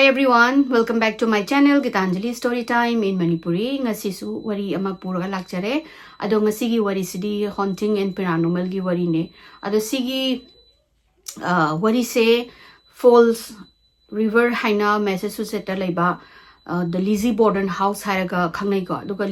Hi everyone, welcome back to my channel Gitanjali Story Time in Manipuri. Ngasisu wari ama puraga lakchare. Ado ngasigi wari sidi haunting and paranormal gi wari ne. Ado sigi wari se Falls River haina Massachusetts laiba the Lizzie Borden House haraga khangnai ko. Aduga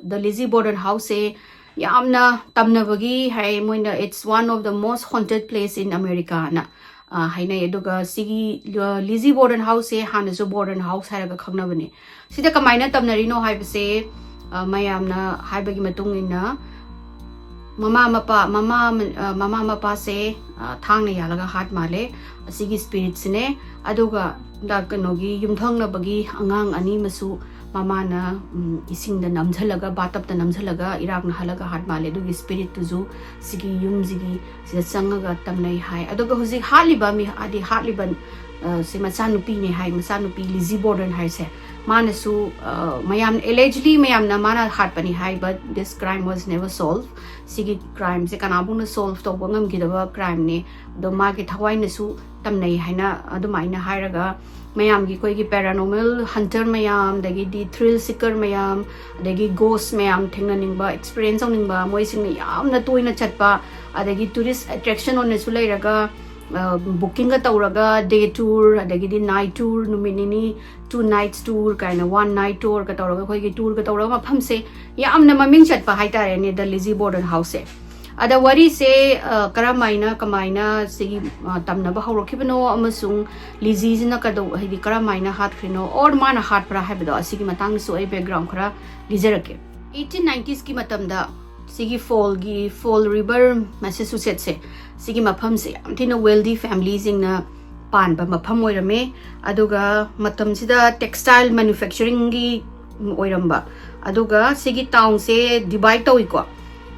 the Lizzie Borden House se yamna tamnabagi hai moina. It's one of the most haunted place in America na. Haina eduga sigi Lizzie Borden House se hanasu Borden House haraga khangnabani. Sida kamaina tamnari no haibase mayamna haibagi matung ina mama mapa se thangna yalaga hat male sigi spirits ne aduga dakanogi yumthangna bagi angang ani masu mama na ising da namjhalaga batap da namjhalaga irakna halaga hat male dugi spirit tuju sigi yum sigi sida sangaga tamnai hai aduga huji haliba mi adi haliban se machanupi ne hai machanupi Lizzie Borden hai se manasu mayam allegedly mayam na mana hat pani hai, but this crime was never solved. Sigi crime se kanabuna solve to bangam gidaba crime ne do magi thawai nasu tamnai haina adumaina hairaga mayam gi koi gi paranormal hunter mayam dagi di thrill seeker mayam dagi ghost mayam thengna ningba experience on ningba moi sing yamna toina chatpa adagi tourist attraction on nasu lairaga booking tauraga day tour adagi di night tour numinini 2 nights tour kind of 1 night tour ka tauraga koi gi tour ka tauraga mafam se yamna maming chatpa haitare ne the Lizzie Borden House se ada wari se karamaina kamaina sigi tamnaba hawrokibano amasung Lizzie jina kado hidi karamaina hat krino or mana hat pra habdo asigi matang so ai background khara lijarake 1890s ki matamda sigi Fall River Massachusetts se sigi mafam se amthina wealthy families ingna panba mafam oirame aduga matam sida textile manufacturing gi oiramba aduga sigi town se divide tawiko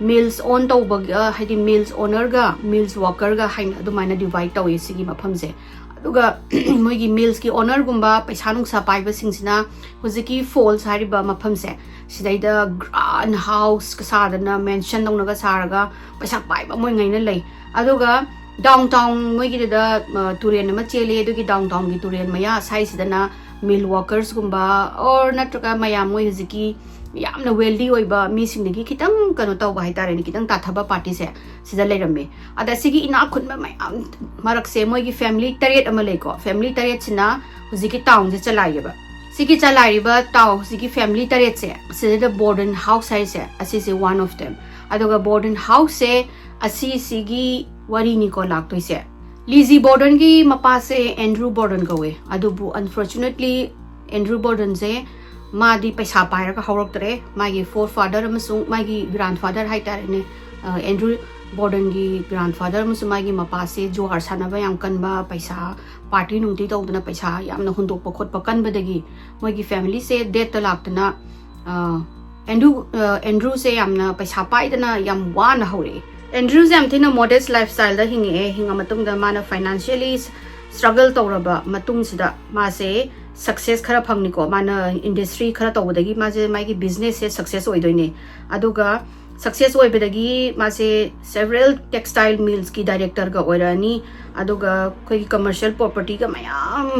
mills on tawbaga hadi mills owner ga mills worker ga hain adumaina divide tawi sigi mafam se aduga moigi mills ki owner gumba paisa nungsa paiba singsina huziki falls hariba mafam se sidaida grand house kasadana mansion dongnaga saraga paisa paiba moi ngaina lei aduga downtown moigi da turen ma chele adugi downtown gi turen maya sai sidana mill workers gumba or natraga maya moi huziki yamna wealthy oiba mi singdagi kitang kano tawba haitare ni kitang tathaba party se sida leiramme ada sigi ina khunba mayam marak se moi gi family taret ama leiko family taret sina huziki town je chalaiba sigi chalaiba taw sigi family taret se sida Borden House hai se asi se one of them adoga Borden House se asi sigi wari ni ko laktoi se Lizzie Borden gi mapa se Andrew Borden gawe adubu unfortunately Andrew Borden se Madi paisa paira ka hawroktre magi forefather amasung magi grandfather haitare ne Andrew Borden gi grandfather amasung magi mapase johar sanaba yam kanba paisa party nungti tawdana paisa yamna hundokpa khotpa kanbadagi magi family se death laktana Andrew se yamna paisa paidana yam wana hore Andrew se amthina modest lifestyle da hinga matungda mana financially struggle tawraba matung sida ma se success khara phangniko mana industry khara tawdagi ma je mai gi business se success oidoine aduga success oibedagi ma se several textile mills ki director ga oirani aduga koi commercial property ga mayam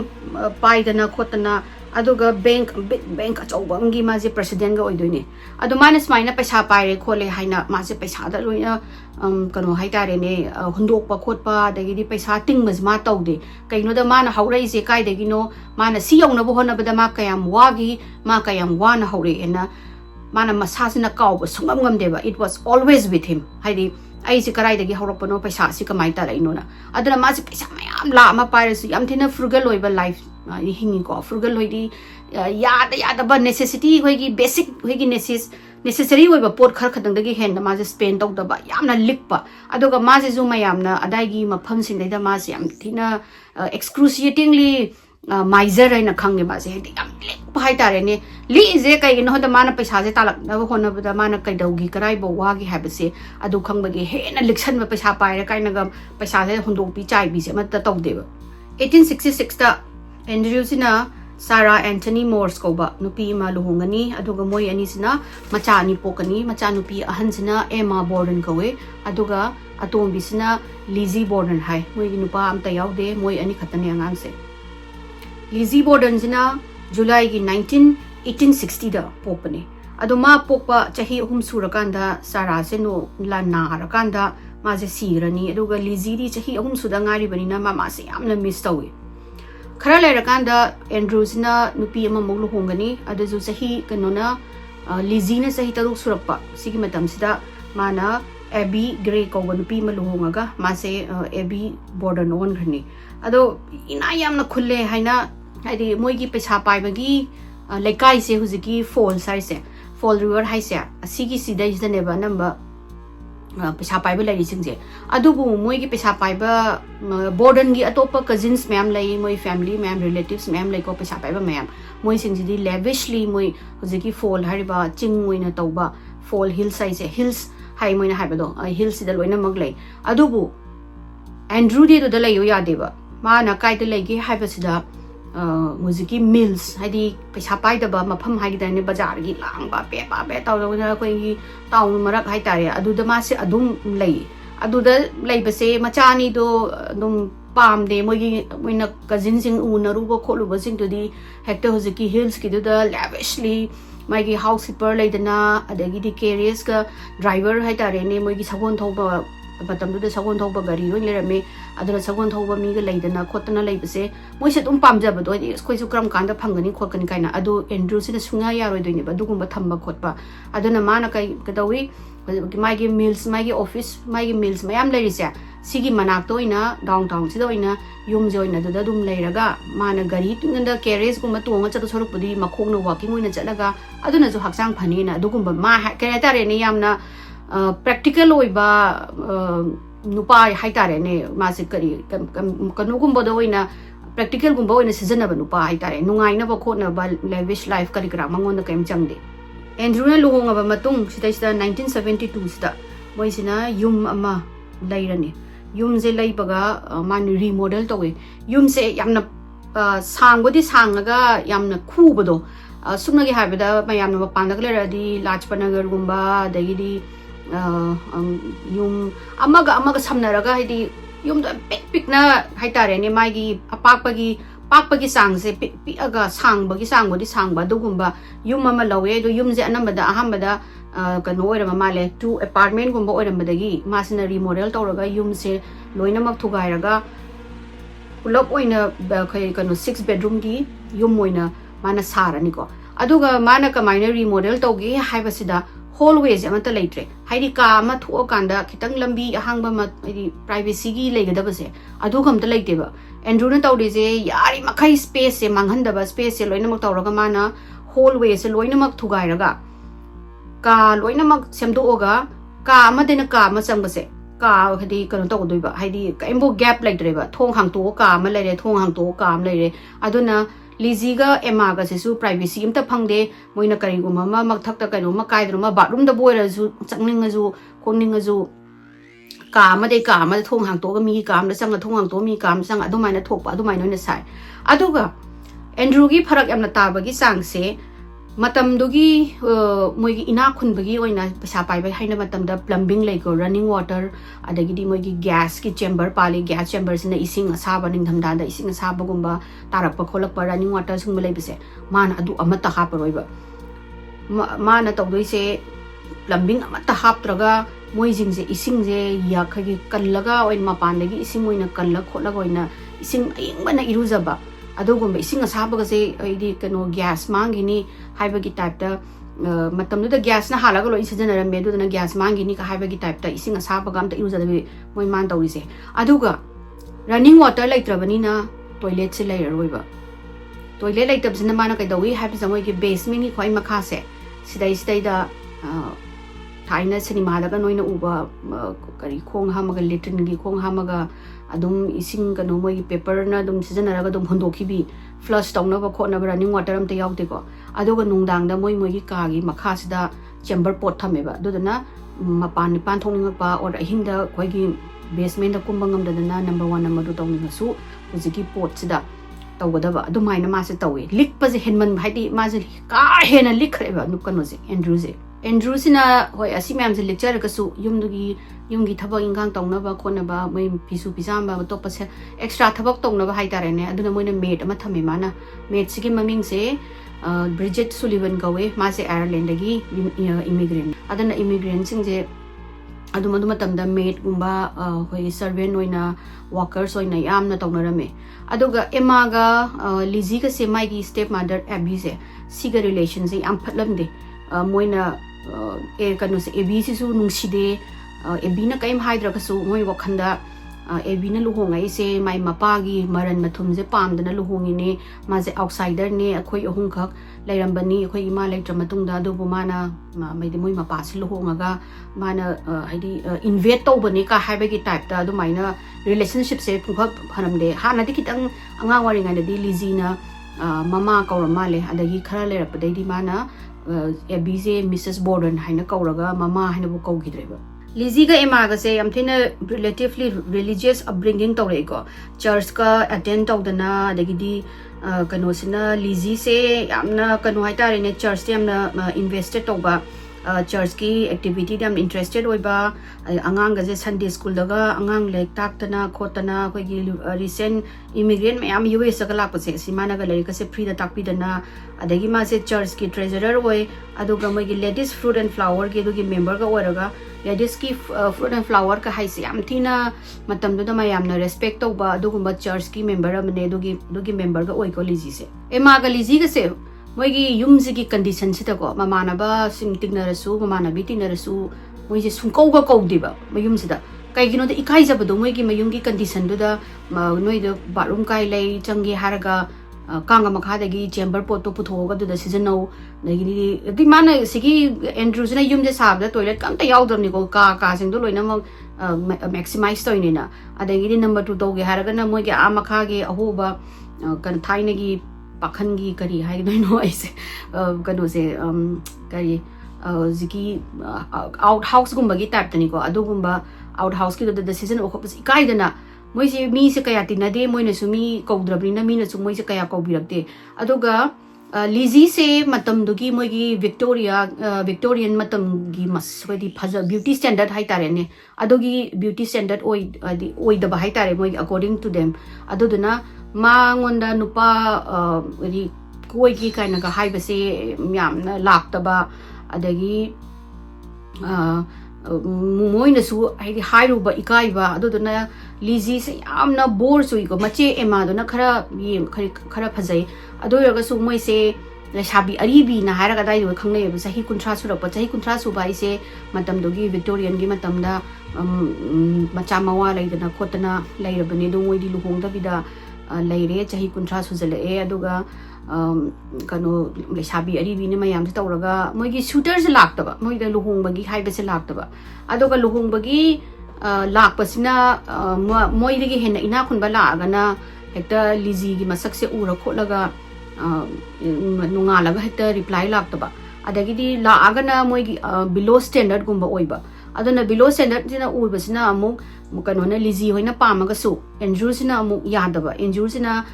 paidana khotana aduga bank achawbangi ma je president ga oidoine adu minus maina paisa paire khole haina ma je paisa da loina kano haitare ne hundokpa khotpa dagi di paisa tingmas ma tawde kaino da mana haurai se kai dagi no mana si yongna bo hona bada ma kayam wagi ma kayam wana haure ena mana masasina kawba sungam ngamdeba it was always with him haidi ai se karai dagi haurokpa no paisa si kamai tara inona aduna ma se paisa mayam la ma paire su yam thina frugal oiba life hingi ko frugal hoidi yada ba necessity hoigi basic hoigi necessary oiba pot khar khadang dagi hen ma je spend tawda ba yamna likpa aduga ma je zu mayamna adai mafam sing da ma se yam thina excruciatingly miser aina khange ba se yam likpa haitare ne li je kai no da mana paisa je talak na hona da mana kai daugi karai bo wagi habase adu khangbagi hena liksan ba paisa paira kai na ga paisa je hundok pi chai bi se ma ta tawde ba 1866 ta Andrew sina Sarah Anthony Morse koba nupi ma luhungani aduga moi ani sina macha ani pokani macha nupi ahan sina Emma Borden kawe aduga atombi sina Lizzie Borden hai moi gi nupa amta yaude moi ani khatani angang se Lizzie Borden sina July gi 1860 da pokpane ado ma pokpa chahi ahum surakanda Sarah se no la narakanda ma se sirani aduga Lizzie di chahi ahum suda ngari banina mama se yamna miss tawi khara lerakanda Andrew sina nupi ama moglu hongani adu ju chahi kanona Lizzie na chahi taruk surakpa sigi matam sida mana Abby Gray ko nupi maluhongaga ma se Abby Borden on grani ado ina yamna khulle haina haidi moigi pesa pai bagi lekai se huziki fall size fall river haise asigi sida isdaneba namba pesa pai ba lai singje adubu moigi pesa pai ba Borden gi atopa cousins ma'am lai moi family ma'am relatives ma'am lai ko pesa pai ba ma'am moi singji lavishly moi huziki fall hariba ching moina tauba fall hill size hills hai moina haibado hills sida loina maglai adubu Andrew de do lai yo yadeba mana kai de lai gi haiba sida Muziki mills haidi pesa pai da ba mafam hai da ne bazar gi lang ba pe taw da ko gi taw marak hai tare adu da ma se adum lei adu da lei ba se macha ni do dum pam de mo gi moina cousin sing u na ru bo kholu ba sing to di hector huziki hills ki da lavishly mai gi housekeeper lei da na adagi di carriers ka driver hai tare ne mo gi sagon thau ba batam du da sagon thau ba gari oi le rame aduna sagon thau ba mi ga lei da na khotna lei ba se moi se tum pam ja ba do di khoi su kram kan da phangani khot kan kaina adu Andrew sina sunga ya roi doi ne ba dugum ba thamba khotba aduna ma na kai kadawi mai gi mills mai gi office mai gi mills mayam lei ri se sigi manak to ina downtown si do ina yum je ina da dum lei raga ma na gari tunda carriage gum to nga cha soruk budi makhong no walking ina chalaga aduna ju haksang phani na dugum ba ma ka ta re ne yamna practical oiba nupa hai tare ne ma se kari kanu gumba do ina practical gumba ina season ba nupa hai tare nungai na ba khona ba lavish life kari kra mangon da kaim changde Andrew na luhonga ba matung sida 1972 sida moi sina yum ama lairani yum je lai baga man remodel to we yum se yamna sangbodi sangaga yamna khubado sumna gi habida mayamna mapanda gler di Lajpanagar gumba dagi di yum amaga samnaraga haidi yum da pik na haitare ne magi pakpagi sang se piaga sangbagi sangbodi sangba dugumba yum ama lawe do yum je anambada ahambada kano oirama male 2 apartment gumba oirambadagi masina remodel tawraga yum se loina mak thugairaga pulop oina kai kano 6 bedroom gi yum oina mana sarani ko aduga mana kamaina remodel tawgi haibasida hallways amata leitre haidi ka ma thu kanda khitang lambi ahangba ma haidi privacy gi legadaba se adu kamta leite ba Andrew na tawde je yari makai space se manghandaba space se loina mak tawraga mana hallway se loina mak thugairaga ka loina mak semdo oga ka ma dena ka ma changba se ka hadi kanu tawdoi ba haidi kaimbo gap leitre ba thong hangto ka ma leire thong hangto ka ma leire aduna Lizzie ga Emma ga se su privacy imta phangde moina kari guma ma mak thak ta kanu ma kai dru ma bathroom da boira ju changning ju khongning ju ka ma de ka ma thong hang to ga mi ka ma chang thong hang to mi ka ma chang adu mai na thok pa adu mai no na sai adu ga Andrew gi pharak yamna ta ba gi sang se matam do gi moi gi ina khun ba gi oina pesa pai ba haina matam da plumbing like running water adagi di moi gi gas ki chamber pali gas chamber sina ising asaba ning dhamda da ising asaba gumba tarak pa kholak pa running water sung malai bise man adu amata ha paroi ba mana tawdoi se plumbing amata hap traga moi jing je ising je ya khagi kallaga oin mapan dagi ising oina kalla kholaga oina ising aying bana irujaba adugumba ising asabaga se aidi kano gas mangini haibagi type ta matamdu da gas na halaga lo isajana ra medu na gas mangini ka haibagi type ta ising asabaga amta irujadabi moi man tawri se aduga running water laitrabani na toilet se lairoiba toilet laitabsina mana kai dawi haibi samoi ki basement ni khoi makha se sidai da thaina cinema daga noina uba kari khong hamaga litrin gi khong hamaga adum ising kano moi paper na dum sijanaraga dum hondokhibi flush tawna ba khona ba running water amta yaute ko aduga nungdang da moi gi ka gi makha sida chamber pot thameba dudana mapan nipan thongning pa or hinda khoi gi basement da kumbangam da na number 1 number 2 tawning su hujiki pot sida tawgadaba adumaina ma se tawi lik pa je henman haidi ma je ka hena lik khreba nu kano je Andrew je Andrew sina hoi asi ma'am se lecture ka su yumgi thabak ingang tongnaba khonaba moi pisu pisamba to pase extra thabak tongnaba hai tare ne aduna moina maid ama thame mana maid sigi maming se Bridget Sullivan gawe ma se Ireland dagi immigrant adana immigrant sing je aduma matamda maid gumba hoi servant oina workers oina yamna tongnarame aduga Emma ga Lizzie ka se mai gi stepmother Abby se siga relation se am phatlamde moina kanu se Abby sisu nungside Abby na kaim haidra kasu moi wakhanda Abby na luhongai se mai mapagi maran mathum je pamdana luhongi ne ma je outsider ne akhoi ahung khak lairambani akhoi ima leitra matungda adubu mana mai de moi mapa se luhongaga mana haidi invite tawbani ka haibagi type ta adu maina relationship se phukha phanamde hana di kitang anga wari ngai di Lizzie na mama kauramale adagi khara lerapdai di mana Abby se Mrs. Borden haina kauraga mama haina bu kaugidreba Lizzie ga Emma ga se amthina relatively religious upbringing tawre ko church ka attend tawdana adagi di kano sina Lizzie se yamna kano haitare ne church te yamna invested tawba church ki activity dam interested oiba angang ga je Sunday school daga angang lek taktana khotana koi gi recent immigrant mayam US ga lak pase simana ga lei ka se free da takpi dana adagi ma se church ki treasurer oi aduga mai gi ladies fruit and flower gi du gi member ga oraga ladies ki fruit and flower ka hai se am thina matam do da mayam na respect tawba adugumba church ki member amne dugi member ga oi ko Lizzie se Emma ga Lizzie ga se moigi yumsigi condition sita ko mamanaba sing tignarasu mamanabi tignarasu moiji sungkau ga kaudiba mayum sida kaigino da ikai jabado moigi mayumgi condition do da noi da bathroom kai lei changi haraga kanga makhadagi chamber pot to puthoga do da season no dagi di mana sigi Andrew sina yum je sabda toilet kam ta yaudrni ko ka sing do loina maximize toine na adagi number 2 to ge haraga na moigi amakha ge ahoba kan thainagi pakhangi kari hai no aise kanu se kari ziki outhouse gumba gi type tani ko adugumba outhouse ki the decision okopus ikai dana moi se mi se kaya tinade moi na sumi kaudrabrina mi na su moi se kaya kaubirakte aduga Lizzie se matam dugi moi gi Victorian matam gi mas di phaja beauty standard hai tare ne adugi beauty standard oi da hai tare moi according to them aduduna mangonda nupa ri koi ki kaina ga hai base myamna laktaba adagi moina su ai hairu ba ikai ba aduduna Lizzie se yamna bore su ko mache Emma do na khara phajai adoyaga su moi se Shabi Aribi na haraga dai do khangne ba sahi kuntra su rakpa sahi kuntra su bai se matam dogi Victorian gi matam da macha mawa laidana khotana lairabani do moi di luhong da bida laire sahi kuntra su jale e aduga kano Shabi Aribi ne mayam se tawraga moi gi shooters laktaba moi da luhong bagi hai ba se laktaba aduga luhong bagi lakpasina moi digi hena ina khunba laagana hekta Lizzie gi masak se ura kholaga nungalaga hekta reply laktaba adagi di laagana moi gi below standard gumba oiba aduna below standard sina ubasina amuk mukano na Lizzie hoina pamaga su Andrew sina amuk yadaba Andrew sina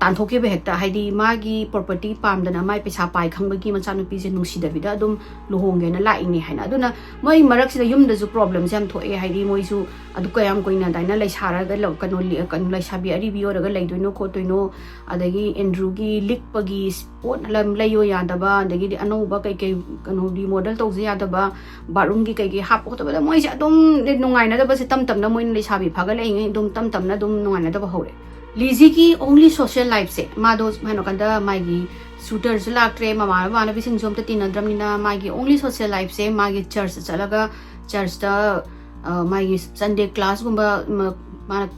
tanthokye be hekta haidi magi property pamdana mai pesa pai khangbagi machanu pi se nungsi davida dum luhongge na la ini haina aduna moi marak sida yum da ju problem jam thoe haidi moi su adu kayam koina daina lai sara ga lo kanu lai sabi ari bi ora ga lai doino ko toino adagi Andrew gi likpagi spot lam layo yadaba adagi di anu ba kai kanu di model tawje yadaba bathroom gi kai hap ko to ba moi ja dum nungai na da ba se tam na moi lai sabi phaga lai ngai dum tam na dum nungai na da ba hore Lizzie ki only social life se ma do mano kanda magi shooters laktre mama na bising som ta tinadramina magi only social life se magi church chalaga church ta magi Sunday class gumba ma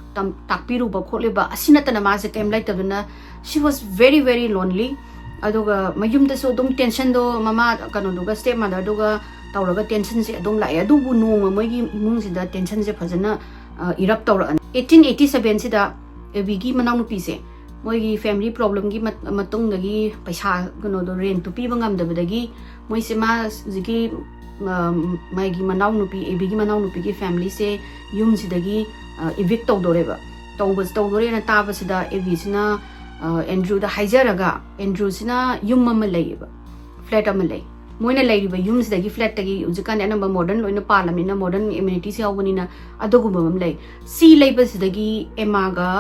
takpiru ba khole ba asina ta na ma se kem like tabuna she was very lonely aduga mayum da so dum tension do mama kanu duga stepmother duga tawraga tension se dum la adu bu no magi imung si da tension se phajana erupt tawra 1887 si da Abby manau nupi se moi family problem gi matung dagi paisa gano do rent to pi bangam da dagi moi se ma ziki mai gi manau nupi Abby gi manau nupi gi family se yum si dagi evict to doreba to dore na ta ba sida Abby sina Andrew da haijaraga Andrew sina yum ma lei ba flat am lei moina lairiba yumsidagi flat tagi ujikan anamba modern loina palamina modern amenities yawanina adogumba mam lay si laibasidagi emaga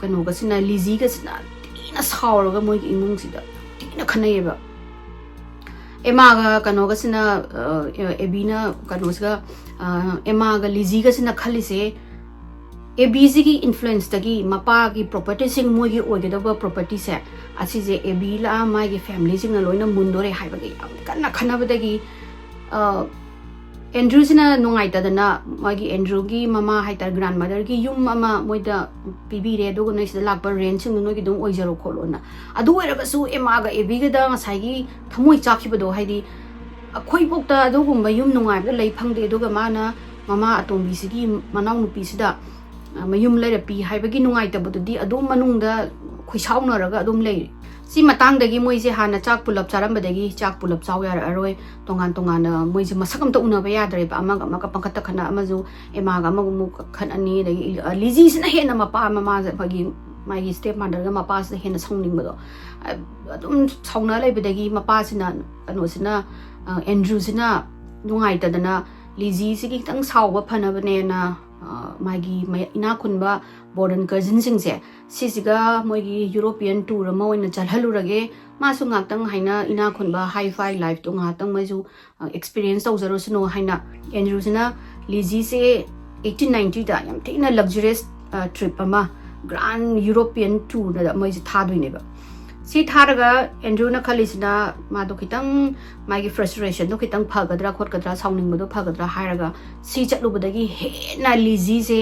kanoga sina Lizzie ga sina tina sauraga moigi imungsida tina khanayeba emaga kanoga sina ebina kanosga emaga Lizzie ga sina khalise ABZ की influence तकी मपा की property सिंग मोगी ओगेदबा property से असी जे AB La my की family सिंग लोइना मुंदोरे हाय बगे कन्ना खना बदगी Andrew सिना नोंगाइता दना मागी Andrew की ममा हाइतर grandmother की युम ममा मोइदा PB रे दोगो नइस लाक पर rent सिंग नोगी दों ओइजरो खोलोना अदु ओइरबसु एमागा AB गदा साइगी थमोइ चाखिबदो हाइदी अखोइ पोक्ता दोगुम युम नोंगाइबदा लै फंगदे दोगा माना ममा अतोंबी सिगी मनाउ नुपी सिदा mayum lai pi haibagi nungai tabududi adum manungda khoisaunaraga adum lai si matangdagi moise hana chak pulap charambadagi chak pulap chaw yar aroi tongan tongan moise masakam ta unaba yadre ba amaga maka pankata khana amazu emaga amagu khanani dagi Lizzie sina hena mapa mama bagi magi stepmother ga mapa sina hena songning bado adum sauna lai badagi mapa sina ano sina Andrew sina nungai tadana Lizzie sigi tang sawba phanabane na मागी इना खुनबा Borden cousin सिंगसे सिसिगा मोगी European tour अमा ओइना चलहलुरगे मासु ngaktang haina ina khunba high fi life to ngaktang maisu experience tawzaro sino haina Andrew sina Lizzie se 1890 da yam thina luxurious trip ama grand European tour da maisi thaduine ba si tharaga Andrew na khalisina ma do khitang magi frustration do khitang phagadra khotgadra sawning bodo phagadra hairaga si chatlubadagi hena Lizzie se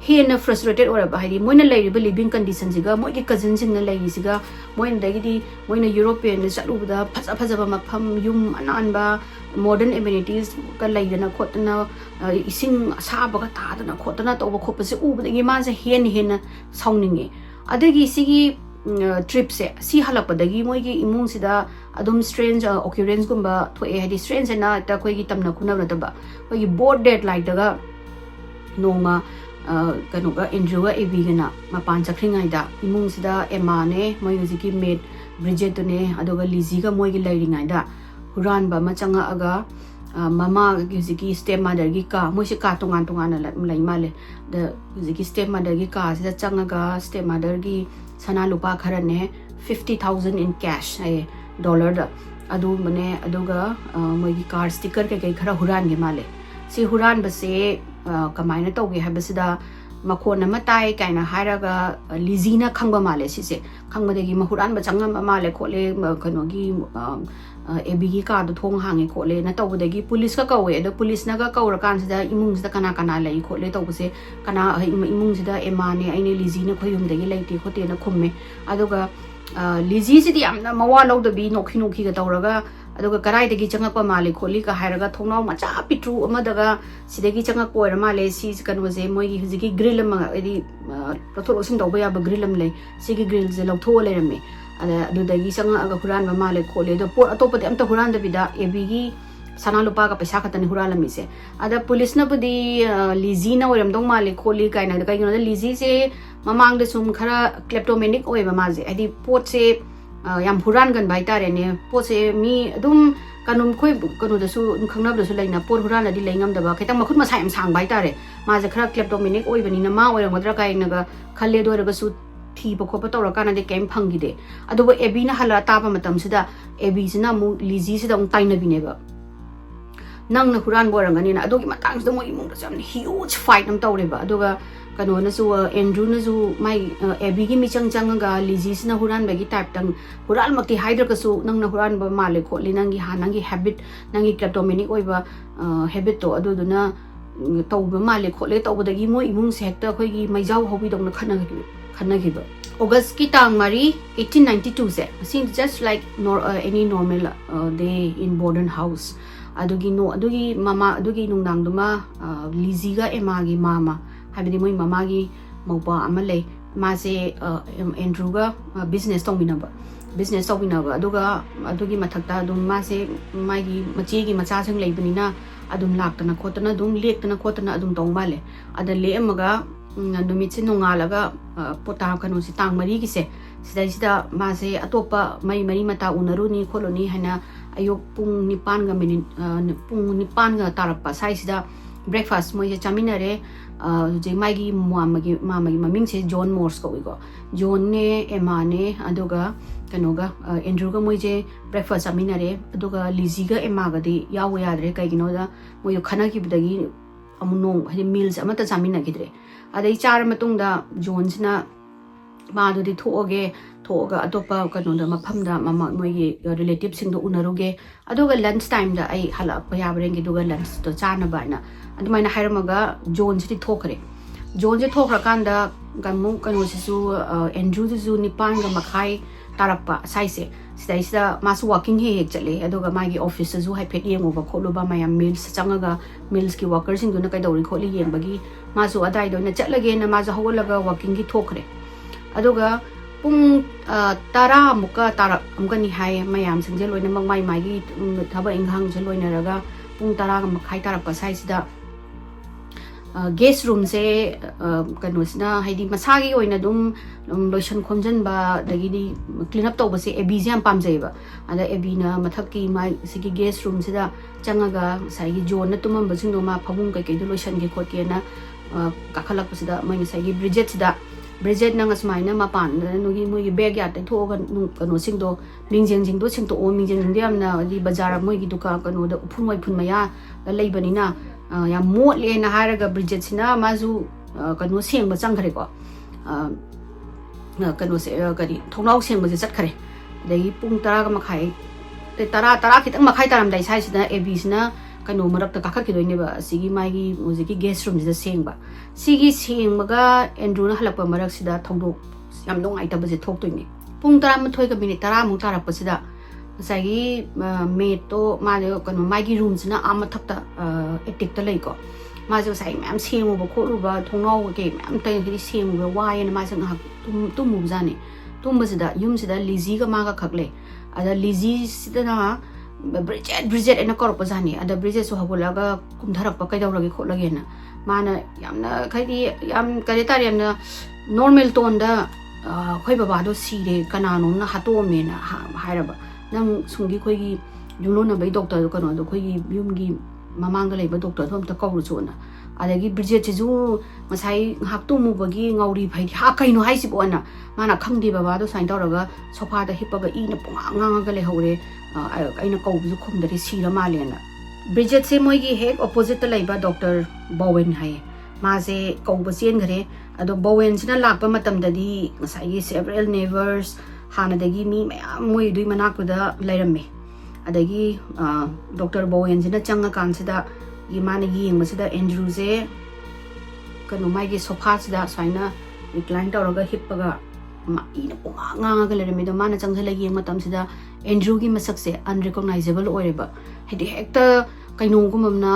hena frustrated ora ba haidi moina lairiba living condition siga moigi cousin sing na lairi siga moina dagi di moina European chatlubada phaja phaja ba mapham yum ananba modern amenities ka laidana khotna ising asaba ka tadana khotna to ba khopase ubadagi ma se hena sawninge adagi sigi trip se si halakpadagi moigi imung sida adum strange occurrence gumba thoe hadi strange na ta koi gi tamna khuna na taba koi board date like daga noma kanoga Andrew ga AB gana mapan chakringai da imung sida Emma ne moigi ki maid Bridget ne adoga Lizzie ga moigi lairingai da huran ba ma changa aga mama gi stepmother gi ka moisi ka tongan tongan lai male the gi stepmother gi ka sida changa ga stepmother gi sana lupa khara ne 50,000 in cash ay dollar da adu mane aduga moigi car sticker ke khara huran ge male si huran ba se kamaina tawge habasida makhon ama tai kaina hairaga Lizzie na khangba male si se khangba degi mahuran ba changam male khole kano gi AB gi ka do thong hangi khole na tawdagi police ka kawe do police na ga kawra kan sida imung sida kana kana lai khole tawbse kana imung sida Emma ne aine Lizzie na khoyum dagi laite khote na khumme aduga Lizzie sidi amna mawa lawda bi nokhi nokhi ga tawraga aduga karai dagi changa pa male kholi ka hairaga thongnaw macha pitru amadaga sidagi changa koira male si kanwa je moi gi hujigi grill ma edi prothol osin dawba ya ba grill am lei sigi grill je lawtho le rame adudagi changa aga huran ma male khole do por atopade amta huran da bida AB gi sana lupa ka paisa khatani huralami se ada police na budi Lizzie na oram dong male kholi kaina da kaino da Lizzie se mamang de sum khara kleptomanic oi ba ma je adi pot se yam huran gan bai tare ne pot se mi adum kanum khoi kanu da su khangnab da su laina pot huran adi laingam da ba khitang makhut ma sai am sang bai tare ma je khara kleptomanic oi bani na ma oram gadra kaina ga khalle do ra su thi ba khopa tawra kana de kem phangi de adu ba AB na hala ta ba matam sida AB sina mu Lizzie sida ong taina bine ba nang na huran borangani na adogi matang sida mo imung da jam huge fight am tawre ba aduga kano na su Andrew na su mai AB gi mi chang chang ga Lizzie sina huran ba gi type tang hural makti hydra ka su nang na huran ba male kholi nang gi hanangi habit nang gi kleptomanic oi ba habit to adu duna tawba male khole tawba dagi mo imung se hekta khoi gi maijau hobi dong na khana gi ba August ki tang mari 1892 se seems just like any normal day in Borden House adugi mama adugi nungdang duma Lizzie ga Emma gi mama habidi moi mama gi maupa amale ma se Andrew ga business tongminaba adugi mathakta dum ma se magi machi gi macha sang leibanina adum laktana khotana dum lektana khotana adum tongmale ada le amaga numit se nongalaga pota kanu si tang mari gi se sida ma se atopa mai mata unaru ni kholoni hana ayok pung nipan ga minute pung nipan ga tarapa saisida breakfast moi chaminare je magi magi maming se John Morse ko go John ne Emma ne aduga kanoga Andrew ga moi je breakfast chaminare aduga Lizzie ga Emma ga di yawo yadre kai gino da moi khana ki bidagi amunong hadi meals amata chamina gidre adai char matung da John sina ma do di thoge thoga atopa kano da mafam da mama moi relative sing do unaruge aduga lunch time da ai hala pa yabreng gi duga lunch to chana ba na adumai na hairamaga John siti thokre John je thokra kanda gamu kano sisu Andrew ju nipan ga makhai tarapa saise sida masu walking he chale aduga magi office ju hai phet yeng over kholo ba mayam meals changaga meals ki workers sing do na kai dori kholi yeng bagi masu adai do na chatlage na masu hawalaga walking gi thokre aduga pung tara muka tara amgani hai mayam singje loina mangmai magi thaba inghang je loina raga pung tara ga makhai tarapa saisida guest room se kanosna haidi masagi oina dum lotion khomjan ba dagidi clean up tawba se Abby jam pamjaiba ada Abby na mathaki mai sigi guest room se da changaga saigi John na tumam basing do ma phabung kai kai do lotion ge khotke na kakhalak pasida mai saigi Bridget na ngasmai na mapan nugi moi bag ya te thoga kano sing do mingjeng jing do sing to o mingjeng jing diam na di bazar moi gi duka kano da uphun mai phun maya leibani na ya mo le na haraga Bridget sina mazu kano seng ba chang khare ko kano se kari thonau seng ba je chat khare dai pung tara ga makhai te tara khitang makhai taram dai sai sina Abby sina kano marak ta kakha kidoine ba sigi mai gi muziki guest room je seng ba sigi seng maga Andrew na halakpa marak sida thongdo yam dong ai ta ba je thok toini pung tara ma thoi ga minute tara mu tara pa sida sagi me to ma de kano mai gi room sina ama thakta etik ta lei ko ma jo sai mam seng ba kho ru ba thongnau ke mam ta gi seng ba wa ye na ma sang ha tum mu jani tum ba sida yum sida Lizzie ga ma ga khakle ada Lizzie sida na Bridget ena korpa jani ada Bridget so hagulaga kumtharak pa kai dawragi kholage na mana yamna khaidi yam kare tar yamna normal tone da khoi baba do sire kanano na hato me na hairaba nang sungi khoi gi julo na bai doctor ko no do khoi gi yum gi mamang ga leba doctor thom ta kawru chona adagi Bridget ju masai haktu mu bagi ngauri phai ha kaino haisi bona mana khangdi baba do sain tawraga sofa da hipaga ina punga nga ga le hore aina kawbu khumdari sira malena Bridget se moigi hek opposite laiba Dr. Bowen hai ma se kawbu chen gare ado Bowen sina lakpa matam dadi ngasai several neighbors hana dagi mi moi dui manakuda lairamme adagi Dr. Bowen sina changa kansida imana yeng masida Andrew se kanu mai gi sofa sida saina recline tawraga hippaga ma ina punga nga ga lairamme do mana changjala yeng matam sida Andrew gi masak se unrecognizable oreba hedi hekta kaino gumamna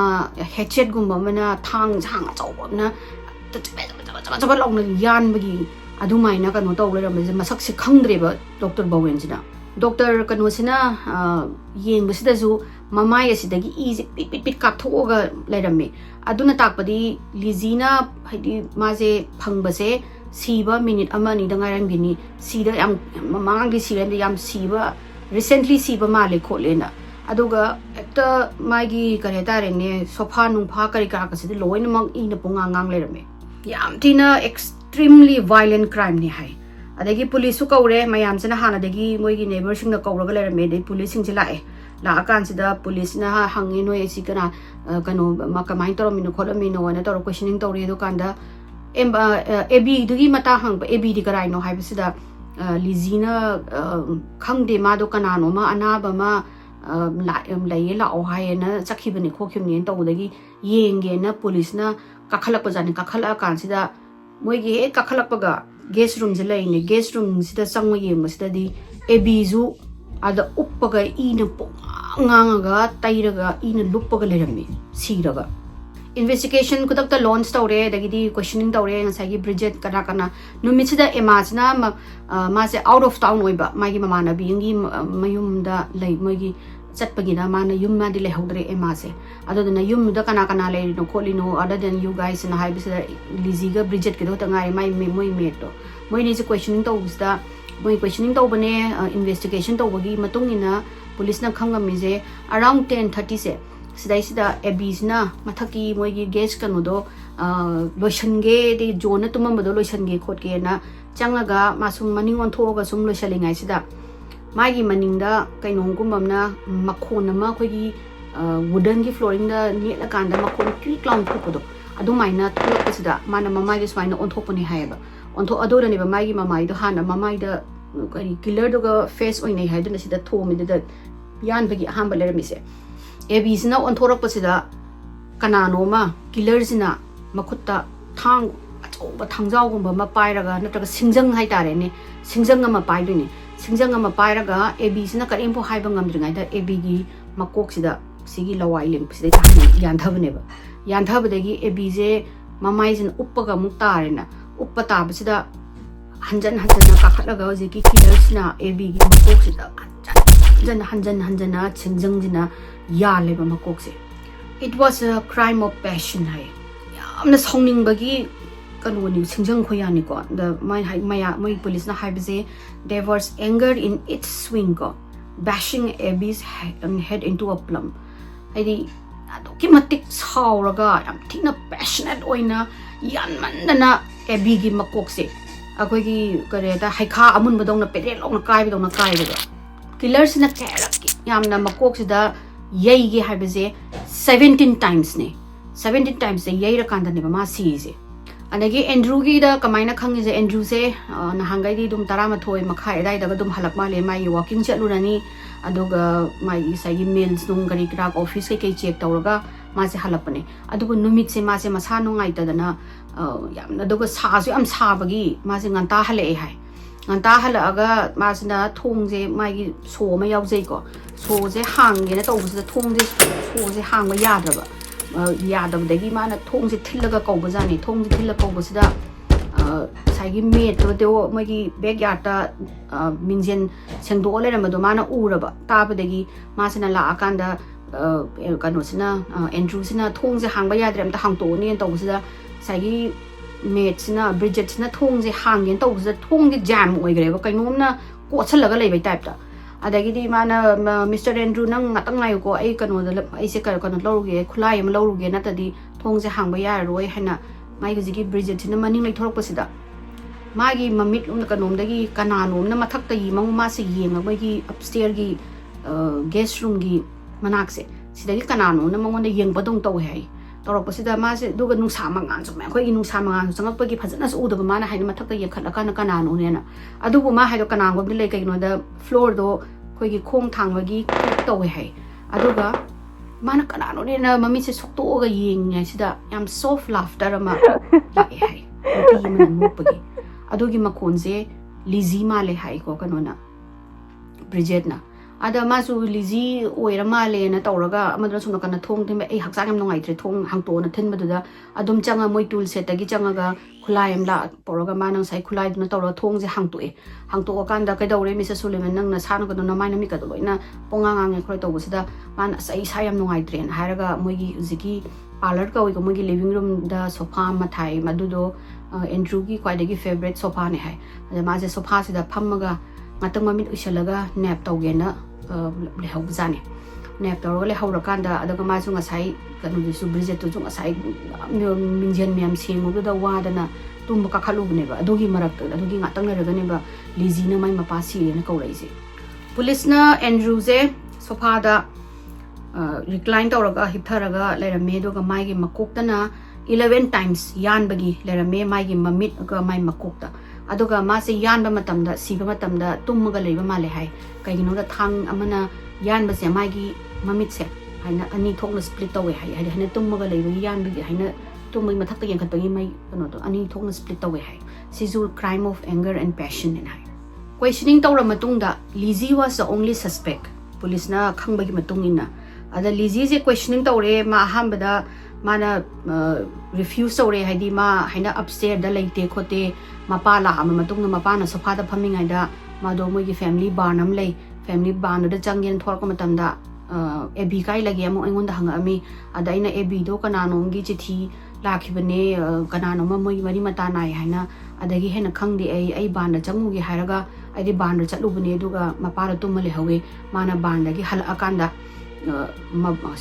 headset gumamna thang jang achawba na chaba longna yan bagi adumaina kanu tawlera masak se khangdreba Dr. Bowen sina Dr. kanu sina yeng basida ju mamai asidagi e pit ka thoga lairame aduna takpadi Lizzie na hedi maje phangbase siba minute amani da ngairangini sida yam mamangi sira yam siba recently siba male kholena aduga ekta magi karetare ne sofa nung pha kari ka ka sidi loina mang ina punga ngang lerame yam tina extremely violent crime ni hai adagi police su kaure mayam sina hana dagi moigi neighbor sing na kauraga lerame de police sing lae la akan sida police na hangi no esi kana kano makamai toro mino kholami no wana toro questioning tori do kanda Abby dugi mata hang Abby di karai no hai bisida Lizzie na khangde ma do kanano ma anaba ma lai la o hai na chakhi bani khokhim ni to dagi yenge na police na kakhalak pa jani kakhala kan sida moi ge kakhalak pa ga guest room je lai ne guest room sida sangmo yeng sida di Abby zu ada uppaga ina nganga ga tairaga ina luppaga lerami siraga investigation kudakta launch tawre dagidi questioning tawre ngasagi Bridget kana numisida emachna ma se out of town oiba magi mamana bingi mayumda lai mogi chatpagina mana yumma di lehodre emase adodana yumda kana lai no kholino other than you guys na haibisa Lizzie ga Bridget kedo tangai mai moi meto moi ni se questioning tawsta moi questioning tawbane investigation tawbagi matungina police na khangamize around 10:30 se sidaisida Abby'sna mathaki moigi guest kanodo loishange de jona tumambado loishange khotke na changaga masum maning on thoga sum loishalingai sida magi maningda kainonggumbamna makhon ama khoigi wooden gi flooring da netla kanda makhon kli clown thokodo adumaina thulokasida mana mamai de swaina on thopani haiba on tho adora ne ba magi mamai do hana mamai da kari killer doga face oinai haiduna sida thomi da yan bagi hamba lermise Abby's na on thorakpasida kanano ma killer sina makutta thang achoba thangjau gumba ma pairaga natraga singjang hai tare ne singjang ma pai dune singjang ma pairaga Abby's na karim po haiba ngamdringai da Abby gi makok sida sigi lawai lim sida yanthabne ba yanthabdegi Abby je mamai jin uppaga muktare na uppa tabsida hanjan hanjan ka khatlaga jiki killer sina Abby gi makok sida hanjan na singjang jina ya leba makok se it was a crime of passion hai yamna songning bagi kanoni singjang khoyani ko the my police na haibe there was anger in its swing ko bashing Abby's head into a plum haidi adoki matik sauraga yam thina passionate oina yanmandana Abby gi makok se akoi gi kare ta haikha amun badong na pere long na kai badong na kai ba killers na kera yamna makok sida yai gi haibe 17 times ne 17 times yai ra kanda ne ba ma si je anagi Andrew gi da kamaina khangi je Andrew se na hangai di dum tarama thoi makha edai da dum halak ma le mai walking chalurani aduga mai sagi mails dum gari krak office ke check tawraga ma se halapane adugo numit se ma se masa no ngai ta dana yamna doga sa su am sa bagi ma se nganta hale hai nganta hala aga ma se na thong je mai gi so ma yaw jei ko so je hang ge na taw se thong je so je hang ma ya da ba yadabdagi mana thong se thillaga kawba jani thong se thilla kawba sida saigi met to magi backyard ta mingjen sengdo le ramado mana uraba tabadagi masina la akanda kano sina Andrew sina thong se hangba yadram ta hangto ni to sida saigi met sina Bridget sina thong se hanggen to sida thong ge jam oigreba kainomna ko chhallaga leibai type ta adagidi mana Mr. Andrew nang ngatangai ko ai kano da ai se kar kano loruge khulai am loruge na tadi thong se hangba ya roi hana mai gi Bridget na maning lai thorok pasida magi mamit lum kanom dagi kananom na mathak ta yimang ma se yeng mai gi upstairs gi guest room gi manak se sidagi kanano na mangon da yeng badong taw hai torok pasida ma se duga nung sa mangan so mai khoi nung sa mangan so ngap gi phajana su uda ma na haina mathak ta yeng khat kana kanano ne na adubu ma haido kanang gom dilai kai no da floor do khoi gi khong thang gi taw hai aduga mana kanano ne na mami se sokto ga yeng ngai sida yam soft laughter ma lai hai ti man mo pagi adugi makonje Lizzie ma le hai ko kanona Bridget na ada masu Lizzie oira ma le na tawraga amadra sunu kana thong tim ei haksa ngam nongai tre thong hangto na thin badu da adum changa moi tool set gi changa ga khulai am la poroga manang sai khulai na tawra thong je hangto kan da kai dawre Mrs. Suleiman nang na sanu ka na mai na mi ka loina ponga ngang khoi taw busida man sai sai am nongai tre na haraga moi gi ziki parlor ka oi ko moi gi living room da sofa ma thai madu do Andrew gi kwaidagi favorite sofa ne hai ada ma je sofa sida phammaga ngatang mamit usalaga nap tawgena le hau jani nap tawro le haura kanda adaga ma sunga sai kanu su Bridget to sunga sai mingjen miam singu da wadana tumba ka khalu ne ba adugi marak adugi ngatang ne ne ba Lizzie na mai mapa si ne ko raise police na Andrew je sofa da recline tawraga hitharaga lerame do ga mai gi makok na 11 times yan bagi lerame mai gi mamit ga mai makok ta aduga ma se yan ba matam da si ba matam da tumga leiba ma le hai kai gino da thang amana yan ba se mai gi mamit se haina ani thokna split tawe hai haina tumga leiba yan bi haina tumai mathak ta yang khat bagi mai no to ani thokna split tawe hai sizu crime of anger and passion in hai questioning tawra matung da Lizzie was the only suspect police na khangbagi matung ina ada Lizzie je questioning tawre ma hambada mana refuse tawre haidi ma haina upstairs da leite khote mapa la ama matung na mapa na sofa da phamingai da ma do moi gi family barnam lei family barn da changyen thor ko matam da Abby kai lagi amo engon da hanga ami ada ina Abby do kana nong gi chithi lakibane kanano ma moi mari mata nai haina adagi hena khangdi ai banda changugi hairaga ai banda chatlubane duga mapara tumale hawe mana banda gi hal akanda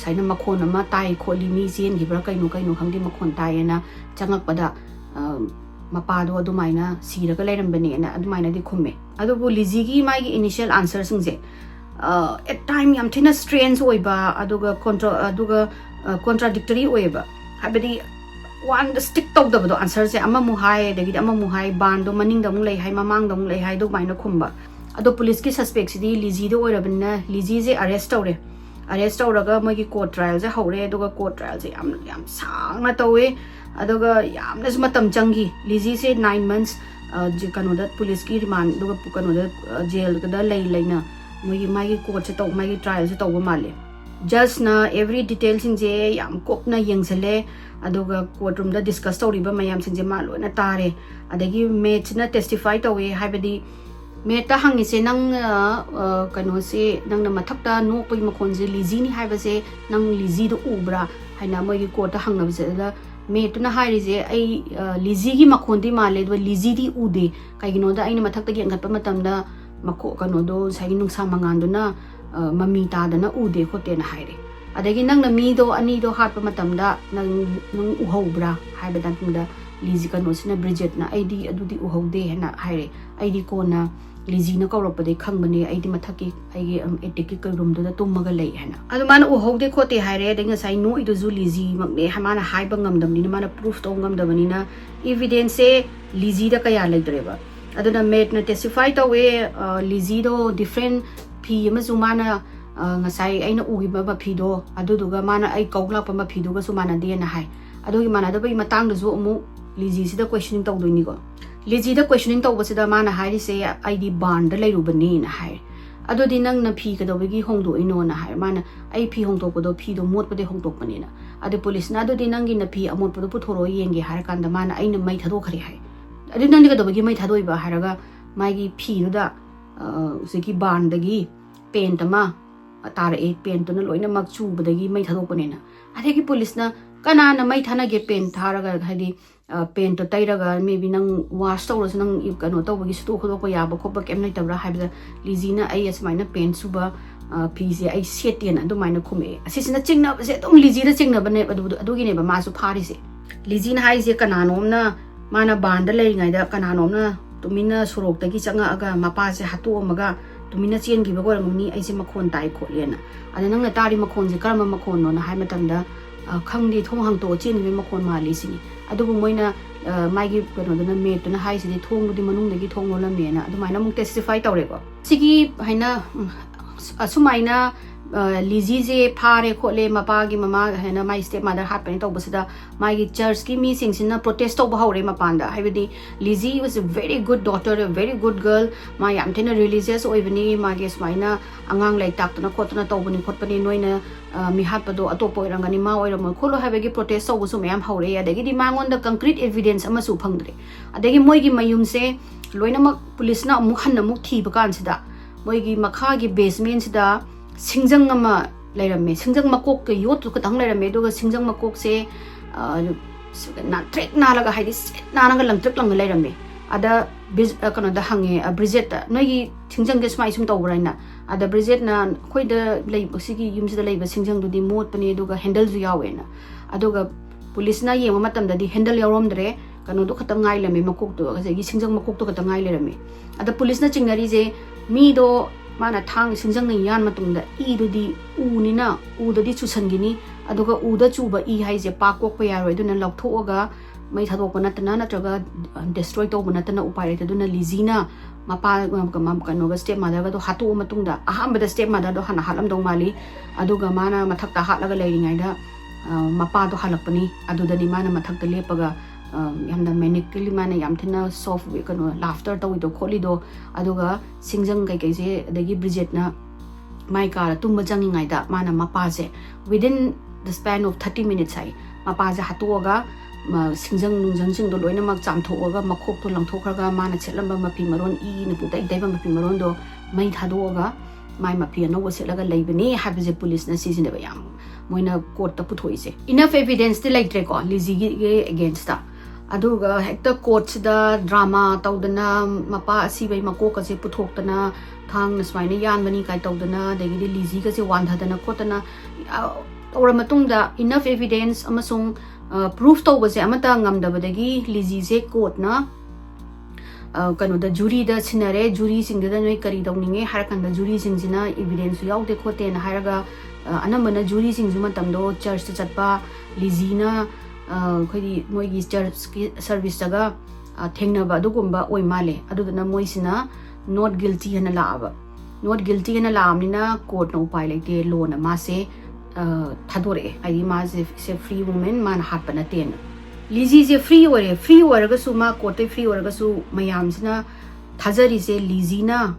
saina makhon ama tai kholi mi chen gibra kaino khangdi makhon tai na changakpada mapado adumaina siraga lairambane na adumaina di khumme adubu Lizzie gi mai initial answer singje at time yam thina strange oiba aduga contradictory oiba habedi one stick tok da do answer se ama muhai degi ama muhai bando maning da mung lei hai mamang da mung lei hai do maina khumba ado police ki suspect si Lizzie do oirabna Lizzie je arrest tawraga mogi court trial je hore aduga court trial je yam sangna tawe aduga yamna matam changi Lizzie se 9 months je kanoda police ki remand aduga kanoda jail da leina mogi magi court se taw magi trial se tawba male just na every detail sing je yam kopna yengsale aduga courtroom da discuss tawriba mayam sing je malo na tare adagi match na testify tawe habedi meta hangi se nang kano se nang na mathakta no poi makhon je Lizzie ni haiba se nang Lizzie do ubra haina mogi court ta hangna se da meta na hairi je ai Lizzie gi makhon di male do Lizzie di ude kaigino da aina mathakta gi ngatpa matamda mako kano do sai nung sa mangan do na mami ta da na ude khote na haire adagi nang na mi do ani do hat pa matamda nang uhobra haiba dan tungda Lizzie kano sina Bridget na ID adudi uhode hena haire ID ko na Lizzie na kawrapade khangbane ID mathaki aigi etiki ka room do da tummaga lei hena adu mana uhode khote haire adagi sai no idu zu Lizzie makne hamana haiba ngamdamni na mana proof to ngamdamani na evidence se Lizzie da kaya leidreba aduna mate na testify tawe Lizzie do different phi ama zumana ngasai aina ugiba ba phi do aduduga mana ai kaugla pa ma phi do ga sumana de na hai adugi mana da bai matang da zo mu Lizzie sida questioning tawdoi ni go Lizzie da questioning tawba sida mana hairi se ID band da leiru bani na hai adudi nang na phi ka dawgi hongdo ino na hai mana ai phi hongdo ko do phi do mot pa de hongdo pani na adu police na adudi nang gi na phi amot pa do puthoro yenge har kan da mana aina mai thado khari hai adu nang ga dawgi mai thadoi ba haraga mai gi phi do da siki band da gi pen tama tara e pen to na loina mak chu badagi mai thado pani na adegi police na kana na mai thana ge pen tharaga hadi pen to tairaga maybe nang wash tawro nang kano tawbagi stu khodo ko yaba khoba kem nai tabra haibda Lizzie na ai asmaina pen suba phi se ai setian adu maina khume asisina chingna se dum Lizzie na chingna bane adu gi ne ba ma su phari se Lizzie na hai se kana nom na mana banda lai ngai da kana nom na tumina surok tagi changa aga mapa se hatu amaga tumina chen gi ba ko ramni ai se makhon tai kholena ana nang na tari makhon je karma makhon no na hai matanda khangdi thong hang to chen ni makhon ma li sini adubu moina maigi kano dana mate na hai sidi thong di manung dagi thong ola mena adu maina mung testify tawre ko sigi haina asumaina Lizzie je phare khole mapa gi mama haina my stepmother hat pen tawbasida maigi church ki mi sing sin na protest tawba hore mapanda haibidi Lizzie was a very good daughter, a very good girl ma yam thena religious oibani magi smaina angang lai tak na khotna tawbani khotpani noina mi hat pado atopo irangani ma oiramo kholo habegi protest tawbu su mayam hore adagi di mangon da concrete evidence ama su phangdre adagi moigi mayum se loina mak police na amuk han amuk thi bakan sida moigi makha gi basement sida singjang ama lairame singjang makok ke yot ka tang lairame do ga singjang makok se na trek na laga haidi na nga lang trek lang lairame ada kano da hange Bridget noi singjang ge smai sum tawbraina ada Bridget na khoi da lei sigi yum sida lei ba singjang du di mot pani do ga handle ju yawe na adoga police na yema matam da di handle yawrom dre kano do khata ngai lame makok do ga gi singjang makok do khata ngai lerame ada police na chingnari je mi do mana thang singjang na yan matung da I do di u ni na u da di chusangini aduga u da chuba I hai je pakok pa yaroi do na laktho ga mai thadok na tana na traga destroy to na tana upai re do na Lizzie na mapa kano ga stepmother ga do hatu matung da aham da stepmother do hana halam dong mali aduga mana mathak ta halaga leiringai da mapa do halakpani aduda ni mana mathak ta lepaga yamna manically mana yam thina soft kano laughter to do kholi do aduga singjang kai kai je adagi Bridget na mai kar tumba jangi ngai da mana mapa je within the span of 30 minutes hai mapa je hatuoga singjang nungjang sing do loina mak cham thoga makhok to lang thokraga mana chelamba mapi maron I na putai dai ba mapi maron do mai thadoga mai mapi no waselaga leibani habje police na season ba yam moina court ta puthoise enough evidence de laitre ko Lizzie ge against ta aduga hekta court da drama tawdana mapa asibai makok ase puthokdana thang nasmaina yan bani kai tawdana degi Lizzie ga se wandhadana khotana aura matung da enough evidence amasung proof tawbase amata ngamdabadagi Lizzie se court na kano da jury da sinare jury sing da noi kari dawninge harakanda jury sing sina evidence yaude khote na haraga anamana jury sing juma tamdo church chatpa Lizzie na khodi moi gi church service daga thengna ba dugumba oi male adudana moi sina not guilty hana laaba not guilty hana laamnina court no pai like law na ma se thadore ai ma se free woman man hapana ten Lizzie is free order suma court free order su mayam sina thajari se Lizzie na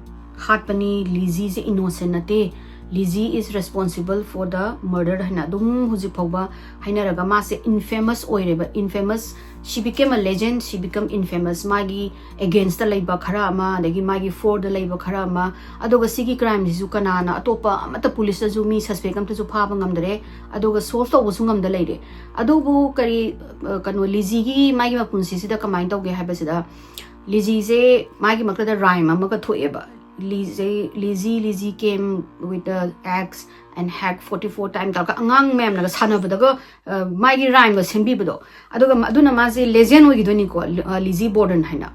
hatpani Lizzie is innocent nate Lizzie is responsible for the murder hana dum huji phawba haina raga ma se infamous oireba infamous she became a legend she become infamous magi against the laiba khara ma dagi magi for the laiba khara ma adoga sigi crime jisu kanana atopa amata police da ju mi suspect am ta ju phaba ngamdare adoga solve to busung ngam da leire adobu kari kano Lizzie gi magi mapunsi sida kamai tawge haiba sida Lizzie se magi makta da rhyme amaka thoeba Lizzie came with the axe and hack 44 times daga angang mem naga sanabadaga magi rhyme ga sembi bado aduga aduna mazi legend ogi doni ko Lizzie Borden haina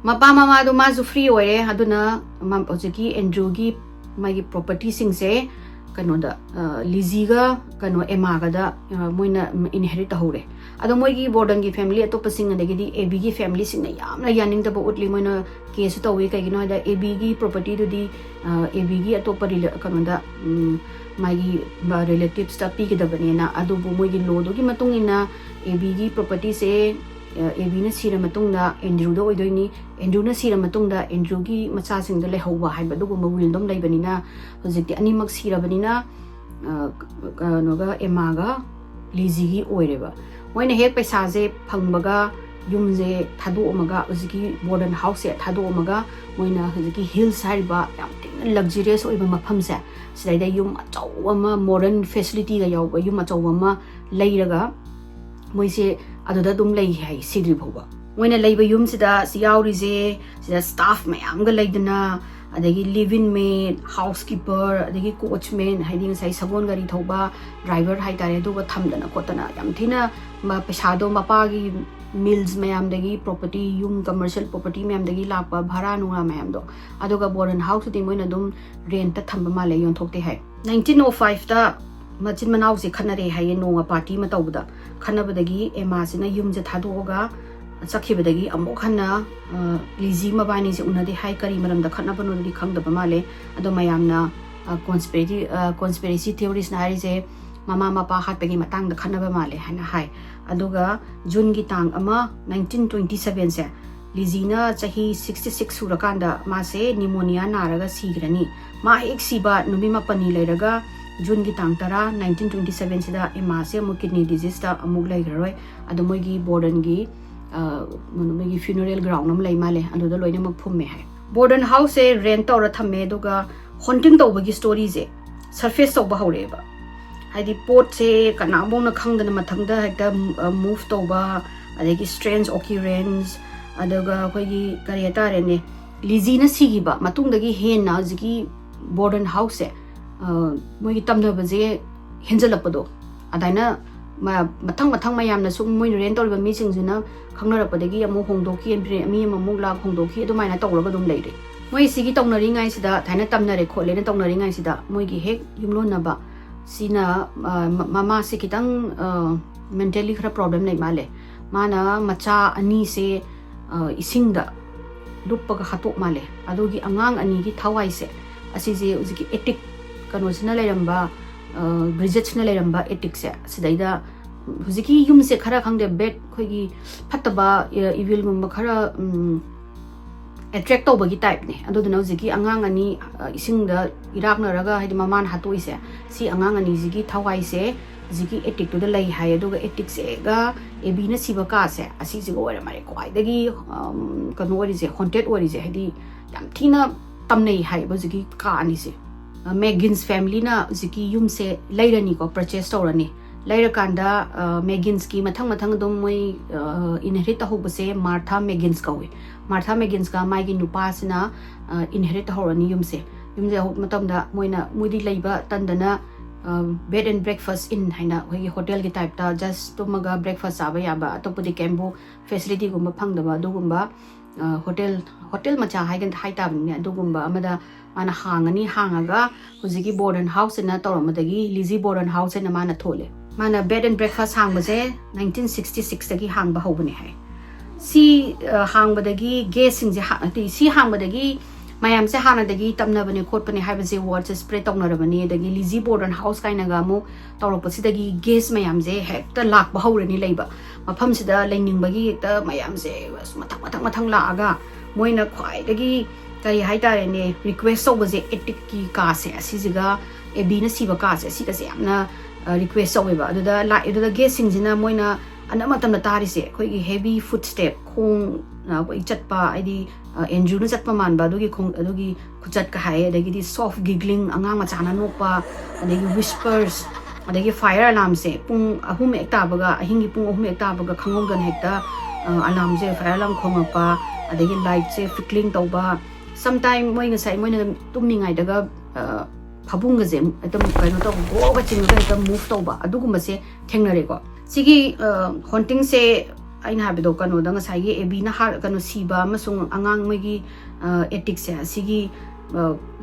mapa mama do mazu free ore aduna mam ojeki Andrew gi magi property sing se kano da Lizzie ga kano Emma ga da moina inherit hore ado moi gi Borden gi family atopa sing adegi di Abby gi family sing na yamna yaning da utli moina case to we kai gino da Abby gi property do di Abby gi atopa kano da magi relatives ta pi gi da banena ado bu moi gi law do gi matung ina Abby gi property se Abby na sira matung da Andrew do oidoi Andrew na sira matung da Andrew gi macha sing da lehowa haiba do gumba will dom lai banina hojikti ani mak sira banina no ga Emma ga Lizzie gi oireba moina hek paisa je phangbaga yumje thadu omaga uziki Borden House se thadu omaga moina uziki hills hariba yam tin luxurious oiba mafam se sidaida yum achaw ama modern facility ga yaw yum achaw ama leiraga moise aduda dum lei hai sidri bhoba moina leiba yum sida siyauri je sida staff mayam ga leidana adagi live-in maid housekeeper adagi coachman haiding sai sabon gari thoba driver hai tare duga thamdana kotana yam thina ma pesado mapagi mills mayam dagi property yum commercial property mayam dagi lakpa bhara nunga mayam do aduga Borden House ti moina dum rent ta thamba ma le yon thokte hai 1905 ta machin manaw se khanare hai nonga party ma tawda khanabadagi Emma sina yum je thadoga sakibadagi amok hana Lizzie mabani se unade hai kari maram da khana banu di khang da bamale ado mayamna conspiracy theories na hari je mama mapa hat pegi matang da khana bamale hana hai aduga June gi tang ama 1927 se Lizzie na chahi 66 surakanda ma se pneumonia naraga sigrani ma ek siba numi mapani leiraga June gi tang tara 1927 se da Emma se mu kidney disease ta amuk laigroi ado moi gi Borden gi monomegi funeral ground am lai male ando da loina mak phumme hai Borden House se rent to ra thamme doga haunting to bagi story je surface to ba hore ba haidi pot se kana bong na khang da mathang da hekta move to ba adegi strange occurrence adoga koi gi kariata re ne Lizzie na sigi ba matung dagi hen na jiki Borden House se moi gi tamda ba je henjalapado adaina mathang mayam na sung moi rent to ba mi sing juna khangnarakpadagi amu hongdoki mi amu la hongdoki adumaina tawraga dum leire moi sigi tawnari ngai sida thaina tamnare khole na tawnari ngai sida moi gi hek yumlon na ba sina mama se kitang mentally khara problem nei male mana macha ani se isingda duppaga khatok male adogi angang ani gi thawai se asi je uziki etic kano sina leiramba Bridget na leiramba etic se sidaida huziki yum se khara khangde bed khoigi phataba evil gumba khara attract tawbagi type ne adoduna huziki angang ani isingda irakna raga haidi maman hatoi se si angang ani zigi thawai se zigi etic to da lai hai aduga etic se ga Abby na siba ka se asi zigo ore mare kwaidagi kano ori se haunted ori se haidi yam thina tamnei hai huziki ka ani se Megan's family na ziki yum se lairani ko purchase tawrani laira kanda Megan's ki mathang dom moi inherit ho base Martha Megan's kawe Martha Megan's ka mai gi nupa sina inherit horani yum se ho matam da moina mudi leiba tandana bed and breakfast in haina hoi hotel ki type ta just to maga breakfast aba yaba atopudi kembo facility gumba phangdaba dugumba hotel macha haigan hai ta bni dugumba amada mana hangani hangaga huzigi Borden House na tawramadagi Lizzie Borden House na mana thole mana bed and breakfast hangbaje 1966 dagi hangba hobani hai si hangbadagi guest sing je si hangbadagi mayam se hanadagi tamnabani khotpani haibase word se spread tawnarabani dagi Lizzie Borden House kainaga mu tawrapasidagi guest mayam je hekta lakba hawrani leiba mafam sida lainingbagi hekta mayam se mathang laaga moina khwaidagi kari haitare ne request tawbaje etic ki ka se asijiga Abby na siba ka se si ka se amna request taweba aduda la aduda guest singina moina anamatam na tari se khoi heavy footstep khong koi chatpa aidi Andrew na chatpa manba adugi khong adugi khuchat ka hai adagi di soft giggling angang machana nokpa adagi whispers adagi fire alarm se pung ahum ekta baga ahingi pung ahum ekta baga khangongdan hekta alarm se fire alarm khongapa adagi light se flickering tawba sometime moi ngasai moi na tumningai daga phabunga je atam kaino to go ba chinga ka move tawba adugumba se thengnare ko sigi haunting se aina habido kano da ngasai ge Abby na har kano siba masung angang moigi ethic se sigi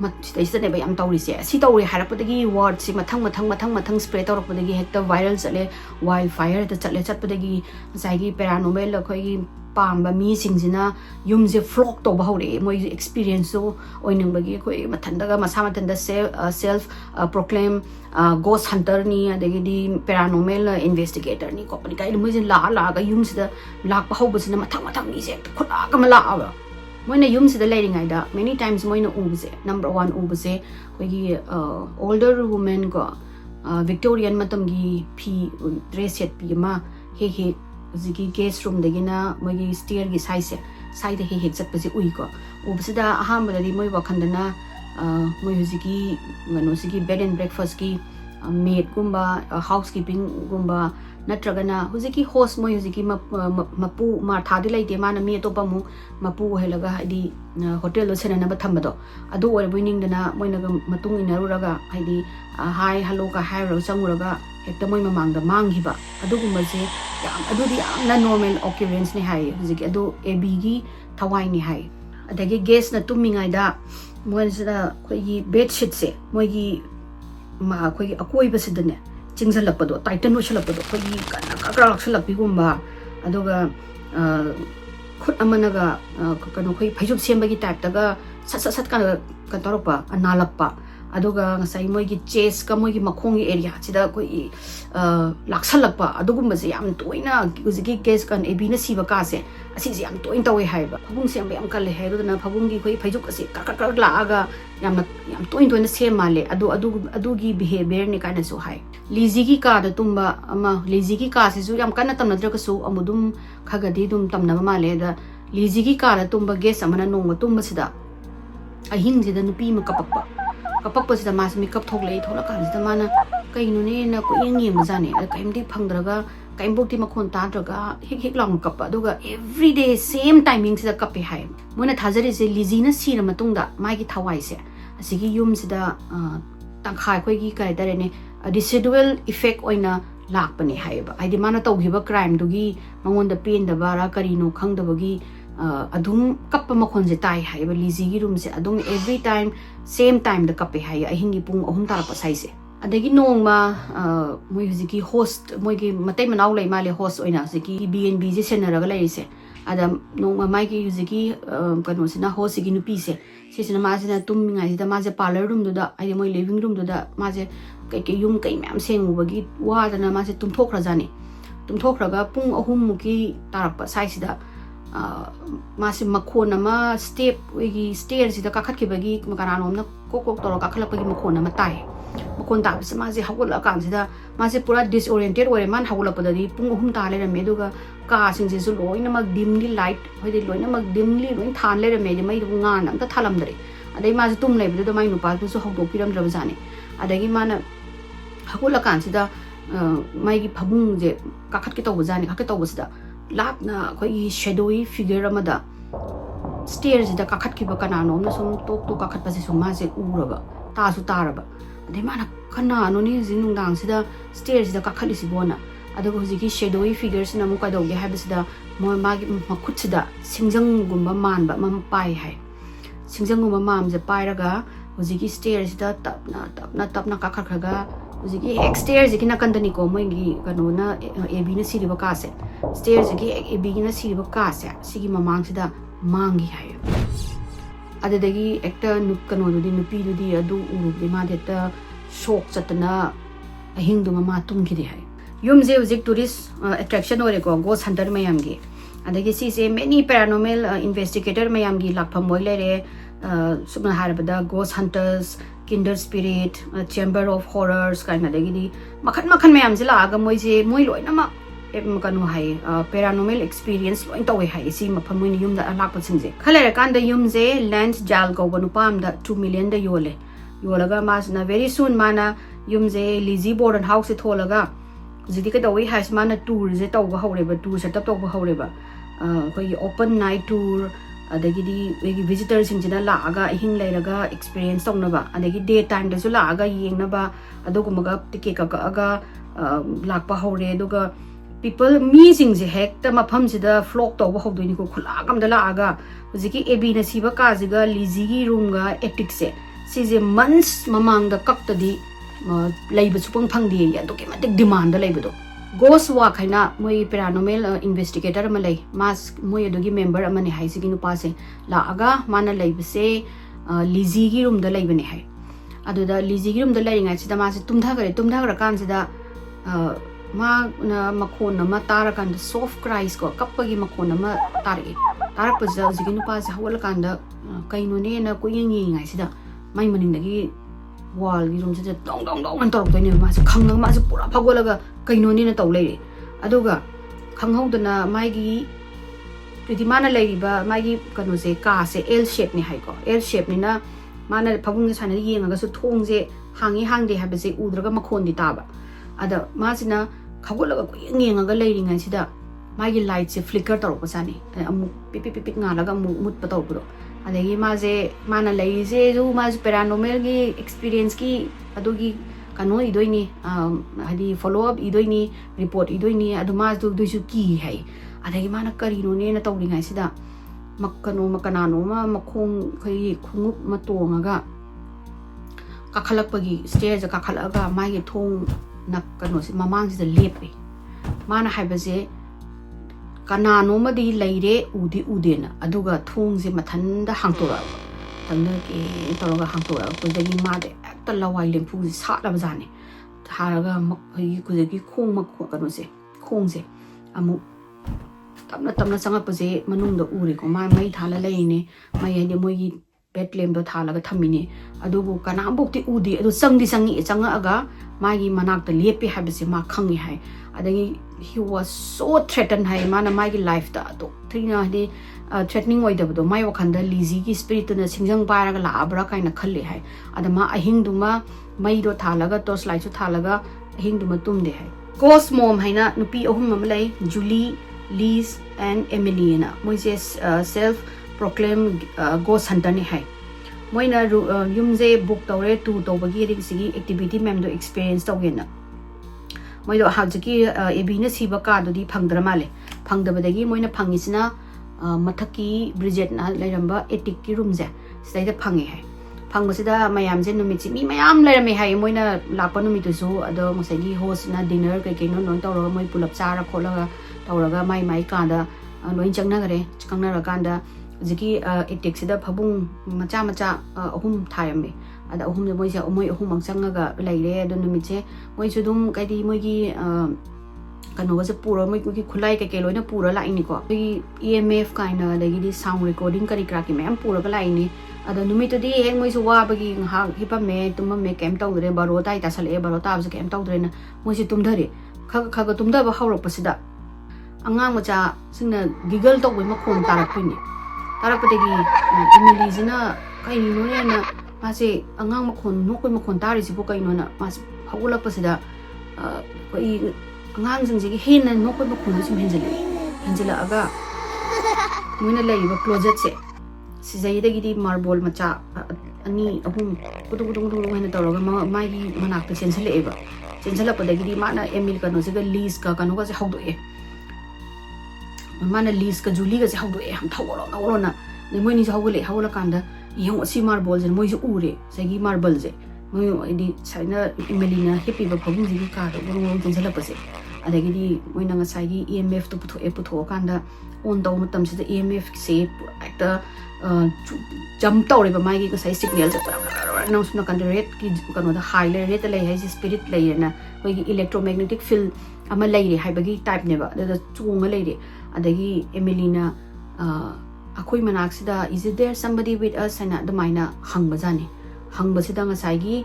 matista ne ba yam tawri se si tawri harapodagi word si mathang spread tawrapodagi hekta viral chale wildfire ta chale chatpodagi ngasai gi paranormal khoi pamba mi singjina yumje flock to bahore moi experience so oinangbagi khoi mathandaga mathanda self proclaim ghost hunter ni adagi di paranormal investigator ni ko pani kai moi la ga yumsida lak bahobasina mathang ni se khota kamala aba moina yumsida leiringai da many times moina ubse number 1 ubse khoi older woman ko Victorian matamgi phi dress set pi ma he zigi guest room dagina moigi stair gi side he chatpasi ui ko ubsida ahambadadi moi wakhandana moi zigi ngano zigi bed and breakfast ki maid gumba housekeeping gumba natragana huziki host moi huziki mapu Martha di laite mana mi to pamu mapu helaga hadi hotel lo senana ba thambado adu ore buining dana moina matung inaruraga hadi hi hello ka hi ro sanguraga hekta moi mamangda manghiba adugumba se yam adudi yamna normal occurrence ni hai huziki adu Abby gi thawai ni hai adagi guest na tumingai da moina khoi bed sheet se moi gi ma khoi akoi basidane chingsalapado titan washalapado khoi kana kakra laksalapigumba aduga khut amanaga kano khoi phaijup sembagi type taga sat ka torpa analappa aduga ngasai moi gi chest ka moi gi makhong area chida khoi laksalappa adugumba se yam toina uzigi case kan Abby na siba ka se asi se yam toin tawe haiba phagung sem yam kal hairu na phagung gi khoi phaijup ase kakra laaga yam toin se male adugi behavior ni kana so hai Lizzie ki ka da tumba ama Lizzie ki ka se su yam kana tamnadra ka su amudum khagadi dum tamnaba male da Lizzie ki ka da tumba guest amana nongwa tumba sida ahin sida nupi ma kapakpa sida mas makeup thoklei thola kan sida mana kaino ne na ko yeng majane kaimdi phangdraga kaimbokti makhon tadraga hik long kappa aduga every day same timing sida kape hai mona thajari se Lizzie na sira matungda mai gi thawai se asigi yum sida tangkhai khoi gi kai dare ne residual effect oina lakpani haiba aidi mana tawgiba crime dugi mangonda pain da bara karino khangdabagi adum kappa makhonje tai haiba Lizzie gi room se adum every time same time da kape hai ahingi pung ahum tarapa sai se adagi nongma moi huziki host moi gi matai manaw lai male host oina huziki BNB je senaraga lai se adam nongma mai gi huziki kano sina host gi nupi se sisina ma sina tummingai sida ma je parlor room da ai moi living room da ma je kai yum kai myam sengubagi wa dana ma se tumthokraga pung ahum muki tarapa sai sida ma se makhona ma step gi stair sida kakhatkibagi makaranom na kokok toro kakhalapagi makhona ma tai makhon ta se ma je hawula kan sida ma se pura disoriented ore man hawula padadi pung ahum ta le me duga ka sing je su loina mak dimly light hoide loina mak dimly loin than le me mai du ngan am ta thalam dare adai ma tum leibdu mai nupa tu so hokdo piram drabjani adagi mana hakula kansida mai gi phabung je kakhat ki tawbajani kakhat tawbasida lapna khoi shadowy figure amada stairs da kakhat ki ba kana nom na sum tok to kakhat pa se suma se uraba ta su taraba adai mana kana no ni jinung dang sida stairs da kakhat si bona adago hojiki shadowy figures na mu ka dog ge habisida mo ma gi makhut sida singjang gumba manba mam pai hai singjang gumba mam je pai raga hojiki stairs da tapna kakhat khaga hojiki hek stairs ki na kandani ko mo gi kano na ab na siri ba ka se stairs ki ab na siri ba ka se sigi mamang sida mangi hai adadagi actor nup kano du di nupi du di adu uru di ma deta shock chatna ahing du mama tum ki di hai yum je hojik tourist attraction ore ko ghost hunter mayam gi adagi si se many paranormal investigator mayam gi lakpham moi lere sumna harabada ghost hunters kinder spirit chamber of horrors kind adagi di makhan mayam je la aga moi je moi loina ma kanu hai paranormal experience loin tawi hai si mafam moi yum da alak pasing je khalera kan da yum je land jal go banu pam da 2 million da yolaga mas na very soon mana yum je Lizzie Borden House tholaga jidi ka dawi has mana tour je taw ba hore ba tour setup taw ba hore ba koi open night tour adagi di wegi visitors sing jina la aga hing leiraga experience tawna ba adagi day time da su la aga yengna ba adogumaga ticket ka aga lakpa hore aduga people meeting je hekta mafam sida flock taw ba hodoi ni ko khula kam da la aga hojiki ab na siba ka jiga Lizzie gi room ga attic se si je months mamang da kak ta di laiba supang phangdi ya to ke matik demand da laiba do ghost walk haina moi paranormal investigator ma lai mas moi adogi member amani hai sigi nu pa se la aga mana laiba se Lizzie gi room da laiba ne hai adu da Lizzie gi room da lai ngai sida ma se tumdha gara kan sida ma na makhon na ma tara kan da soft cries ko kapagi makhon na ma tari tarak pa ja sigi nu pa se hawal kan da kaino ne na ko yeng ngai sida mai maning dagi wall gi room se dong an torok toine ma se khang ma se pura phagolaga kaino ni na taw leire aduga khanghau dana mai gi pridimana leiriba mai gi kano se ka se L shape ni hai ko L shape ni na mana phagung sa na yenga su thong je hangde habe se udraga makhon di taba ada ma sina khagolaga ko yenga ga leiri ngai sida mai gi light se flicker torok pa sani amu pip nga laga mut pa taw bro adagi ma je mana lei je ju ma paranormal gi experience ki adugi kano idoini hadi follow up idoini report idoini adu ma du su ki hai adagi mana kari no ne na tawri ngai sida makana no ma makhong khoi khungup ma tongaga kakhalak pagi stage kakhalaga mai gi thong nak kano si mamang si lepe mana haiba je kana no ma di leire ude na aduga thong je mathanda hangtora tanda ke toroga hangtora ko dagi ma de ta lawai lempu sa la bajane tharaga makhoi ku ji khong ma kano se khong je amu tamna sanga paje manung da uri ko mai thala leine mai hade moi gi bedlam do thalaga thamine adubu kana bukti udi adu sangi changa aga magi manak da lepi habise ma khangi hai adagi he was so threatened hai mana magi life da to thina hade threatening oi da do mai wakhanda Lizzie gi spirit na singjang paraga la abra kaina khalle hai adama ahing duma mai do thalaga tos lai chu thalaga ahing duma tumde hai ghost mom haina nupi ahum mam lai Julie Liz and Emily na moi je self proclaimed ghost hunter ni hai moina yum je book tawre tu tawbagi ring sigi activity mem do experience tawgena moi do hajiki ebina siba ka do di phangdra male phangdabadagi moina phangisina mathaki Bridget na lairamba attic ki room je saida phangi hai phangmasida mayam je numit mi mayam lairame hai moina lakpa numit su ado musagi host na dinner kai kai no tawra moi pulap chara kholaga tawraga mai ka da loin changna gare changna ra kan da jiki attic sida phabung macha ahum thayame ada ahum moi ja moi ahum mangchanga ga laire ado numit je moi chu dum kai di moi gi kano ga pura moi ki khulai kai loina pura la ini ko EMF kaina dagi di sound recording kari kra ki mem pura ga la ini ada numit di heng moi su wa bagi ha hipa me tum me kem taw dre baro tai ta sale baro ta ba kem taw dre na moi si tum dhare kha tum da ba hawro pasida angang macha singna giggle taw ma khon tarak pini tarak pategi Emily jina ꯀꯩꯅꯣꯅꯦꯅ ꯃꯥꯁꯦ ꯑꯉꯥꯡ ꯃꯈꯣꯟ ꯅꯣꯛꯄꯩ ꯃꯈꯣꯟ ꯇꯥꯔꯤꯁꯤꯕꯨ ꯀꯩꯅꯣꯅ ꯃꯥꯁꯦ ꯍꯧꯒꯠꯂꯛꯄꯁꯤꯗ ꯑꯩꯈꯣꯏ ꯑꯉꯥꯡꯁꯤꯡꯁꯤꯒꯤ ꯍꯦꯟꯅ ꯅꯣꯛꯄꯩ ꯃꯈꯣꯟꯗꯣ ꯁꯨꯝ ꯍꯦꯟꯖꯜꯂꯛꯑꯒ ꯃꯣꯏꯅ ꯂꯩꯔꯤꯕ ꯀ꯭ꯂꯣꯖꯦꯠꯁꯦ ꯁꯤꯖꯩꯗꯒꯤꯗꯤ ꯃꯥꯔꯕꯣꯜ ꯃꯆꯥ ꯑꯅꯤ ꯑꯍꯨꯝ ꯀꯨꯇꯨꯡ ꯀꯨꯇꯨꯡ ꯀꯨꯇꯨꯡ ꯍꯥꯏꯅ ꯇꯧꯔꯒ ꯃꯥꯒꯤ ꯃꯅꯥꯛꯇ ꯆꯦꯟꯁꯤꯜꯂꯛꯑꯦꯕ ꯆꯦꯟꯁꯤꯜꯂꯛꯄꯗꯒꯤꯗꯤ ꯃꯥꯅ ꯑꯦꯃꯤꯜ ꯀꯩꯅꯣꯁꯤꯒ ꯂꯤꯁꯀ ꯀꯩꯅꯣꯒꯁꯦ ꯍꯧꯗꯣꯛꯑꯦ ꯃꯥꯅ ꯂꯤꯁꯀ ꯖꯨꯂꯤꯒꯁꯦ ꯍꯧꯗꯣꯛꯑꯦ ꯌꯥꯝ ꯊꯧꯒꯠꯂꯣꯅ ꯑꯗꯩ ꯃꯣꯏꯅꯤꯁꯨ ꯍꯧꯒꯠꯂꯀꯥꯟꯗ ꯌꯦꯡꯉꯣ ꯑꯁꯤ ꯃꯥꯔꯕꯣꯜꯁꯦ ꯃꯣꯏꯁꯨ ꯎꯔꯦ ꯉꯁꯥꯏꯒꯤ ꯃꯥꯔꯕꯜꯁꯦ ꯃꯣꯏ ꯍꯥꯏꯗꯤ ꯁꯨꯃꯥꯏꯅ ꯏꯃꯦꯂꯤꯅ ꯍꯤꯞꯄꯤꯕ ꯐꯃꯨꯡꯁꯤꯒꯤ ꯀꯥꯗ ꯒꯣꯔꯣꯡ ꯆꯦꯟꯁꯤꯜꯂꯛꯄꯁꯦ ꯑꯗꯒꯤꯗꯤ ꯃꯣꯏꯅ ꯉꯁꯥꯏꯒꯤ EMFꯇꯣ ꯄꯨꯊꯣꯛꯑꯀꯥꯟꯗ ꯑꯣꯟ ꯇꯧꯕ ꯃꯇꯝꯁꯤꯗ EMFꯁꯦ ꯍꯦꯛꯇ ꯖꯝꯞ ꯇꯧꯔꯦꯕ ꯃꯥꯒꯤ ꯉꯁꯥꯏ ꯁꯤꯒꯅꯦꯜꯁꯦ ꯅꯪ ꯁꯨꯝ ꯅꯥꯀꯟꯗ ꯔꯦꯗꯀꯤ ꯀꯩꯅꯣꯗ ꯍꯥꯏ ꯂꯩꯔꯦ ꯔꯦꯗꯇ ꯂꯩ ꯍꯥꯏꯁꯦ ꯁ꯭ꯄꯤꯔꯤꯠ ꯂꯩꯔꯦꯅ ꯑꯩꯈꯣꯏꯒꯤ ꯏꯂꯦꯛꯇ꯭ꯔꯣꯃꯦꯒꯅꯦꯇꯤꯛ ꯐꯤꯜ ꯑꯃ ꯂꯩꯔꯦ ꯍꯥꯏꯕꯒꯤ ꯇꯥꯏꯞꯅꯦꯕ ꯑꯗꯨꯗ ꯆꯣꯡꯉ ꯂꯩꯔꯦ ꯑꯗꯒꯤ ꯑꯦꯃꯤꯂꯤꯅ ꯑꯩꯈꯣꯏ ꯃꯅꯥꯛꯁꯤꯗ is it there somebody with us ꯍꯥꯏꯅ ꯑꯗꯨꯃꯥꯏꯅ ꯍꯪꯕꯖꯥꯠꯅꯤ ꯍꯪꯕꯁꯤꯗ ꯉꯁꯥꯏꯒꯤ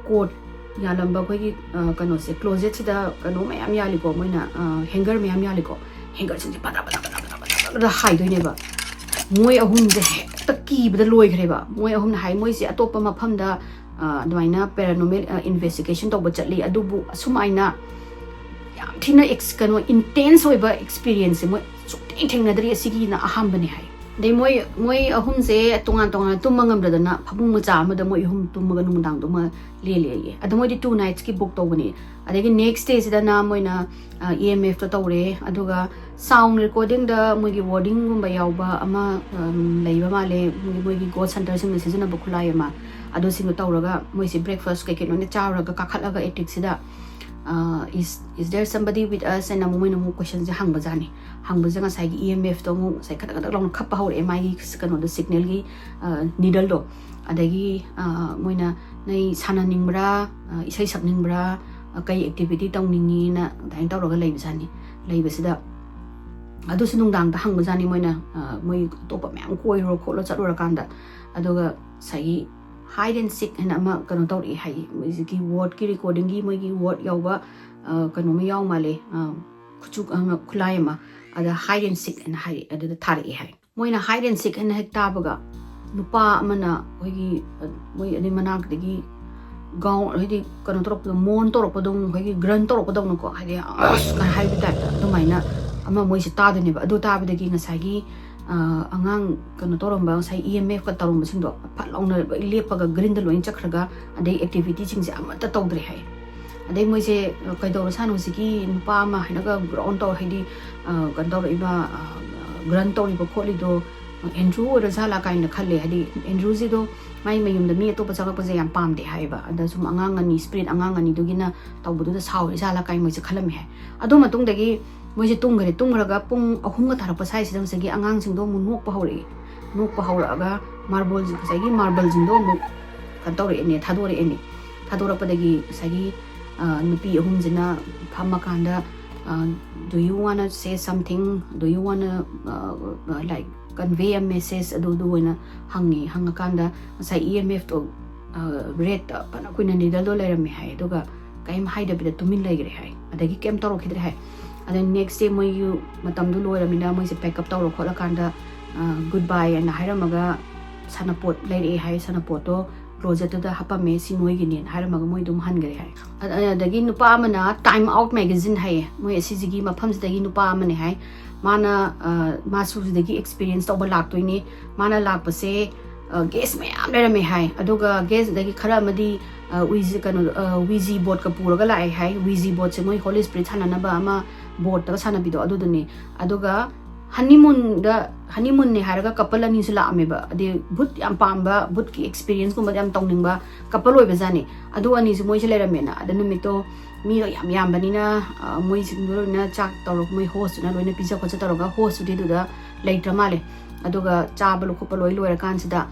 ꯀꯣꯠ ꯌꯥꯜꯂꯝꯕ ꯑꯩꯈꯣꯏꯒꯤ ꯀꯩꯅꯣꯁꯦ ꯀ꯭ꯂꯣꯖꯦꯠꯁꯤꯗ ꯀꯩꯅꯣ ꯃꯌꯥꯝ ꯌꯥꯜꯂꯤꯀꯣ ꯃꯣꯏꯅ ꯍꯦꯡꯒꯔ ꯃꯌꯥꯝ ꯌꯥꯜꯂꯤꯀꯣ ꯍꯦꯡꯒꯔꯁꯤꯡꯁꯦ ꯄꯗ ꯍꯥꯏꯗꯣꯏꯅꯦꯕ ꯃꯣꯏ ꯑꯍꯨꯝꯁꯦ ꯍꯦꯛꯇ ꯀꯤꯕꯗ ꯂꯣꯏꯈ꯭ꯔꯦꯕ ꯃꯣꯏ ꯑꯍꯨꯝꯅ ꯍꯥꯏ ꯃꯣꯏꯁꯦ ꯑꯇꯣꯞꯄ ꯃꯐꯝꯗ ꯑꯗꯨꯃꯥꯏꯅ ꯄꯦꯔꯥꯅꯣꯃꯦꯜ ꯏꯟꯚꯦꯁꯇꯤꯒꯦꯁꯟ ꯇꯧꯕ ꯆꯠꯂꯤ ꯑꯗꯨꯕꯨ ꯑꯁꯨꯃꯥꯏꯅ ꯌꯥꯝ ꯊꯤꯅ ꯀꯩꯅꯣ ꯏꯟꯇꯦꯟꯁ ꯑꯣꯏꯕ ꯑꯦꯛꯁꯄꯤꯔꯤꯌꯦꯟꯁꯁꯦ ꯃꯣꯏ ꯁꯨꯛꯊꯦꯡ ꯊꯦꯡꯅꯗ꯭ꯔꯤ ꯑꯁꯤꯒꯤꯅ ꯑꯍꯥꯟꯕꯅꯦ ꯍꯥꯏ ꯑꯗꯩ ꯃꯣꯏ ꯑꯍꯨꯝꯁꯦ ꯇꯣꯉꯥꯟ ꯇꯨꯝꯕ ꯉꯝꯗꯗꯅ ꯐꯃꯨꯡ ꯃꯆꯥ ꯑꯃꯗ ꯃꯣꯏ ꯑꯍꯨꯝ ꯇꯨꯝꯃꯒ ꯅꯨꯡꯗꯥꯡꯗꯨꯃ ꯂꯦꯜꯂꯦꯌꯦ ꯑꯗꯣ ꯃꯣꯏꯗꯤ 2 nights ꯕꯨꯛ ꯇꯧꯕꯅꯤ ꯑꯗꯒꯤ ꯅꯦꯛꯁ ꯗꯦꯁꯤꯗꯅ ꯃꯣꯏꯅ EMFꯇꯣ ꯇꯧꯔꯦ ꯑꯗꯨꯒ ꯁꯥꯎꯟ ꯔꯦꯀꯣꯔꯗꯤꯡꯗ ꯃꯣꯏꯒꯤ ꯋꯥꯔꯗꯤꯡꯒꯨꯝꯕ ꯌꯥꯎꯕ ꯑꯃ ꯂꯩꯕ ꯃꯥꯜꯂꯦ ꯃꯣꯏꯒꯤ ꯒꯣꯗ ꯁꯦꯟꯇꯔꯁꯤꯡꯅ ꯁꯤꯖꯤꯟꯅꯕ ꯈꯨꯠꯂꯥꯏ ꯑꯃ ꯑꯗꯨꯁꯤꯡꯗꯣ ꯇꯧꯔꯒ ꯃꯣꯏꯁꯦ ꯕ꯭ꯔꯦꯛꯐꯥꯁꯠ ꯀꯩꯀꯩ ꯂꯣꯏꯅ ꯆꯥꯔꯒ ꯀꯥꯈꯠꯂꯒ ꯑꯦꯇꯤꯛꯁꯤꯗ is there somebody with us and ꯃꯣꯏꯅ ꯑꯃꯨꯛ ꯀꯣꯏꯁꯟꯁꯦ ꯍꯪꯕꯖꯥꯠꯅꯤ ꯍꯪꯕꯁꯦ ꯉꯁꯥꯏꯒꯤ EMFꯇꯣ ꯑꯃꯨꯛ ꯉꯁꯥꯏ ꯈꯇꯛ ꯂꯥꯎꯅ ꯈꯞꯄ ꯍꯧꯔꯛꯑꯦ ꯃꯥꯒꯤ ꯀꯩꯅꯣꯗꯣ ꯁꯤꯒꯅꯦꯜꯒꯤ ꯅꯤꯗꯜꯗꯣ ꯑꯗꯒꯤ ꯃꯣꯏꯅ ꯅꯣꯏ ꯁꯥꯟꯅꯅꯤꯡꯕ꯭ꯔꯥ ꯏꯁꯩ ꯁꯛꯅꯤꯡꯕ꯭ꯔꯥ ꯀꯩ ꯑꯦꯛꯇꯤꯚꯤꯇꯤ ꯇꯧꯅꯤꯡꯉꯤꯅ ꯑꯗꯨꯃꯥꯏꯅ ꯇꯧꯔꯒ ꯂꯩꯕꯖꯥꯠꯅꯤ ꯂꯩꯕꯁꯤꯗ ꯑꯗꯨꯁꯨ ꯅꯨꯡꯗꯥꯡꯗ ꯍꯪꯕꯖꯥꯠꯅꯤ ꯃꯣꯏꯅ ꯃꯣꯏ ꯑꯇꯣꯞꯄ ꯃꯌꯥꯝ ꯀꯣꯏꯔꯣ ꯈꯣꯠꯂꯣ ꯆꯠꯂꯨꯔꯀꯥꯟꯗ ꯑꯗꯨꯒ ꯉꯁꯥꯏꯒꯤ hide and seek ꯍꯥꯏꯅ ꯑꯃ ꯀꯩꯅꯣ ꯇꯧꯔꯛꯑꯦ ꯍꯥꯏꯌꯦ ꯃꯣꯏꯒꯤ ꯋꯥꯔꯗꯀꯤ ꯔꯦꯀꯣꯔꯗꯤꯡꯒꯤ ꯃꯣꯏꯒꯤ ꯋꯥꯔꯗ ꯌꯥꯎꯕ ꯀꯩꯅꯣꯃ ꯌꯥꯎ ꯃꯥꯜꯂꯦ ꯈꯨꯠꯂꯥꯏ ꯑꯃ ꯑꯗ hide and seek ꯍꯥꯏꯅ ꯍꯥꯏꯔꯛꯑꯦ ꯑꯗꯨꯗ ꯊꯥꯔꯛꯑꯦ ꯍꯥꯏ ꯃꯣꯏꯅ hide and seek ꯍꯥꯏꯅ ꯍꯦꯛ ꯇꯥꯕꯒ ꯅꯨꯄꯥ ꯑꯃꯅ ꯑꯩꯈꯣꯏꯒꯤ ꯃꯣꯏ ꯑꯗꯨꯏ ꯃꯅꯥꯛꯇꯒꯤ ꯒꯥꯎꯟ ꯍꯥꯏꯗꯤ ꯀꯩꯅꯣ ꯇꯧꯔꯛꯄꯗꯣ ꯃꯣꯟ ꯇꯧꯔꯛꯄꯗꯧꯅ ꯑꯩꯈꯣꯏꯒꯤ ꯒ꯭ꯔꯟ ꯇꯧꯔꯛꯄꯗꯧꯅꯀꯣ ꯍꯥꯏꯗꯤ ꯑꯁ ꯍꯥꯏꯕ ꯇꯥꯏꯞꯇ ꯑꯗꯨꯃꯥꯏꯅ ꯑꯃ ꯃꯣꯏꯁꯦ ꯇꯥꯗꯣꯏꯅꯦꯕ ꯑꯗꯨ ꯇꯥꯕꯗꯒꯤ ꯉꯁꯥꯏꯒꯤ ꯑꯉꯥꯡ ꯀꯩꯅꯣ ꯇꯧꯔꯝꯕ ꯉꯁꯥꯏ EMFꯀ ꯇꯧꯔꯝꯕꯁꯤꯡꯗꯣ ꯐꯠ ꯂꯥꯎꯅ ꯂꯣꯏ ꯂꯦꯞꯄꯒ ꯒ꯭ꯔꯤꯟꯗ ꯂꯣꯏꯅ ꯆꯠꯈ꯭ꯔꯒ ꯑꯗꯩ ꯑꯦꯛꯇꯤꯚꯤꯇꯤꯁꯤꯡꯁꯦ ꯑꯃꯠꯇ ꯇꯧꯗ꯭ꯔꯦ ꯍꯥꯏ ꯑꯗꯩ ꯃꯣꯏꯁꯦ ꯀꯩꯗꯧꯔꯁꯥꯅꯣ ꯍꯧꯖꯤꯛꯀꯤ ꯅꯨꯄꯥ ꯑꯃ ꯍꯥꯏꯅꯒ ꯒ꯭ꯔꯥꯎꯟ ꯇꯧ ꯍꯥꯏꯗꯤ ꯀꯩꯅꯣ ꯇꯧꯔꯛꯏꯕ ꯒ꯭ꯔꯟ ꯇꯧꯔꯤꯕ ꯈꯣꯠꯂꯤꯗோ ꯑꯦꯟꯗ꯭ꯔꯨ ꯑꯣꯏꯔꯖꯥꯠꯂꯥ ꯀꯥꯏꯅ ꯈꯜꯂꯦ ꯍꯥꯏꯗꯤ ꯑꯦꯟꯗ꯭ꯔꯨꯁꯤꯗꯣ ꯃꯥꯏ ꯃꯌꯨꯝꯗ ꯃꯤ ꯑꯇꯣꯞꯄ ꯆꯪꯉꯛꯄꯁꯦ ꯌꯥꯝ ꯄꯥꯝꯗꯦ ꯍꯥꯏꯌꯦꯕ ꯑꯗ ꯁꯨꯝ ꯑꯉꯥꯡ ꯑꯅꯤ ꯁ꯭ꯄꯤꯔꯤꯠ ꯑꯉꯥꯡ ꯑꯅꯤꯗꯨꯒꯤꯅ ꯇꯧꯕꯗꯨꯗ ꯁꯥꯎꯔꯤꯖꯥꯠꯂꯥ ꯀꯥꯏꯅ ꯃꯣꯏꯁꯦ ꯈꯜꯂꯝꯃꯦ ꯍꯥꯏ ꯑꯗꯨ ꯃꯇꯨꯡꯗꯒꯤ ꯃꯣꯏꯁꯦ ꯇꯨꯝꯈ꯭ꯔꯒ ꯄꯨꯡ 3ꯒ ꯇꯥꯔꯛꯄ ꯁ꯭ꯋꯥꯏꯁꯤꯗ ꯉꯁꯥꯏꯒꯤ ꯑꯉꯥꯡꯁꯤꯡꯗꯣ ꯑꯃꯨꯛ ꯅꯣꯛꯄ ꯍꯧꯔꯛꯑꯒ ꯉꯁꯥꯏꯒꯤ ꯃꯥꯔꯕꯜꯁꯤꯡꯗꯣ ꯑꯃꯨꯛ ꯀꯩꯅꯣ ꯇꯧꯔꯛꯑꯦꯅꯦ ꯊꯥꯗꯣꯔꯛꯄꯗꯒꯤ ꯉꯁꯥꯏꯒꯤ ꯅꯨꯄꯤ ꯑꯍꯨꯝꯁꯤꯅ ꯐꯝꯃꯀꯥꯟꯗ do you wanna say something do you wanna like convey a message ꯑꯗꯨ ꯑꯣꯏꯅ ꯍꯪꯉꯀꯥꯟꯗ ꯉꯁꯥꯏ EMFꯇꯣ ꯔꯦꯗꯇ ꯐꯅ ꯀꯨꯏꯅ ꯅꯤꯗꯜꯗꯣ ꯂꯩꯔꯝꯃꯦ ꯍꯥꯏ ꯑꯗꯨꯒ ꯀꯩꯝ ꯍꯥꯏꯗꯕꯤꯗ ꯇꯨꯃꯤꯟ ꯂꯩꯈ꯭ꯔꯦ ꯍꯥꯏ ꯑꯗꯒꯤ ꯀꯩꯝ ꯇꯧꯔꯛꯈꯤꯗ꯭ꯔꯦ ꯍꯥꯏ ꯑꯗ ꯅꯦꯛꯁ ꯗꯦ ꯃꯣꯏꯒꯤ ꯃꯇꯝꯗꯣ ꯂꯣꯏꯔꯃꯤꯅ ꯃꯣꯏꯁꯦ ꯄꯦꯛꯑꯞ ꯇꯧꯔ ꯈꯣꯠꯂꯀꯥꯟꯗ ꯒꯨꯗ ꯕꯥꯏ ꯑꯅ ꯍꯥꯏꯔꯝꯃꯒ ꯁꯥꯟꯅꯄꯣꯠ ꯂꯩꯔꯛꯑꯦ ꯍꯥꯏ ꯁꯥꯟꯅꯄꯣꯠꯇꯣ ꯀ꯭ꯂꯣꯖꯦꯠꯇꯨꯗ ꯍꯥꯞꯄꯝꯃꯦ ꯁꯤ ꯅꯣꯏꯒꯤꯅꯦꯅ ꯍꯥꯏꯔꯝꯃꯒ ꯃꯣꯏ ꯑꯗꯨꯝ ꯍꯟꯈ꯭ꯔꯦ ꯍꯥꯏ ꯑꯗꯒꯤ ꯅꯨꯄꯥ ꯑꯃꯅ ꯇꯥꯏꯝ ꯑꯥꯎꯠ ꯃꯦꯒꯥꯖꯤꯟ ꯍꯥꯏꯌꯦ ꯃꯣꯏ ꯑꯁꯤꯁꯤꯒꯤ ꯃꯐꯝꯁꯤꯗꯒꯤ ꯅꯨꯄꯥ ꯑꯃꯅꯦ ꯍꯥꯏ ꯃꯥꯁꯨ ꯁꯤꯗꯒꯤ ꯑꯦꯛꯁꯄꯤꯔꯤꯌꯦꯟꯁ ꯇꯧꯕ ꯂꯥꯛꯇꯣꯏꯅꯤ ꯃꯥꯅ ꯂꯥꯛꯄꯁꯦ ꯒꯦꯁ ꯃꯌꯥम ꯂꯩꯔꯝꯃꯦ ꯍꯥꯏ ꯑꯗꯨꯒ ꯒꯦꯁꯗꯒꯤ ꯈꯔ ꯑꯃꯗꯤ ꯋꯤꯖꯤ ꯕꯣꯔꯗꯀ ꯄꯨꯔꯒ ꯂꯥꯛꯑꯦ ꯍꯥꯏ ꯋꯤꯖꯤ ꯕꯣꯔꯗꯁꯦ ꯃꯣꯏ ꯍꯣꯂꯤ ꯁ꯭ꯄꯤꯔꯤꯠ ꯁꯥꯟꯅꯅꯕ ꯑꯃ ꯕꯣꯔꯗꯇꯒ ꯁꯥꯟꯅꯕꯤꯗꯣ ꯑꯗꯨꯗꯨꯅꯤ ꯑꯗꯨꯒ ꯍꯅꯤꯃꯨꯟꯅꯦ ꯍꯥꯏꯔꯒ ꯀꯄꯜ ꯑꯅꯤꯁꯨ ꯂꯥꯛꯑꯝꯃꯦꯕ ꯑꯗꯩ ꯚꯨꯠ ꯌꯥꯝ ꯄꯥꯝꯕ ꯚꯨꯠꯀꯤ ꯑꯦꯛꯁꯄꯤꯔꯤꯌꯦꯟꯁꯀꯨꯝꯕꯗ ꯌꯥꯝ ꯇꯧꯅꯤꯡꯕ ꯀꯄꯜ ꯑꯣꯏꯕꯖꯥꯠꯅꯤ ꯑꯗꯨ ꯑꯅꯤꯁꯨ ꯃꯣꯏꯁꯦ ꯂꯩꯔꯝꯃꯦꯅ ꯑꯗ ꯅꯨꯃꯤꯠꯇꯣ ꯃꯤꯗꯣ ꯌꯥꯝ ꯌꯥꯝꯕꯅꯤꯅ ꯃꯣꯏꯁꯤꯡꯗꯣ ꯂꯣꯏꯅ ꯆꯥꯛ ꯇꯧꯔꯒ ꯃꯣꯏ ꯍꯣꯁꯇꯨꯅ ꯂꯣꯏꯅ ꯄꯤꯖ ꯈꯣꯠꯆ ꯇꯧꯔꯒ ꯍꯣꯁꯇꯨꯗꯤ ꯑꯗꯨꯗ ꯂꯩꯇ꯭ꯔ ꯃꯥꯜꯂꯦ ꯑꯗꯨꯒ ꯆꯥꯕ ꯈꯣꯠꯄ ꯂꯣꯏ ꯂꯣꯏꯔꯀꯥꯟꯁꯤꯗ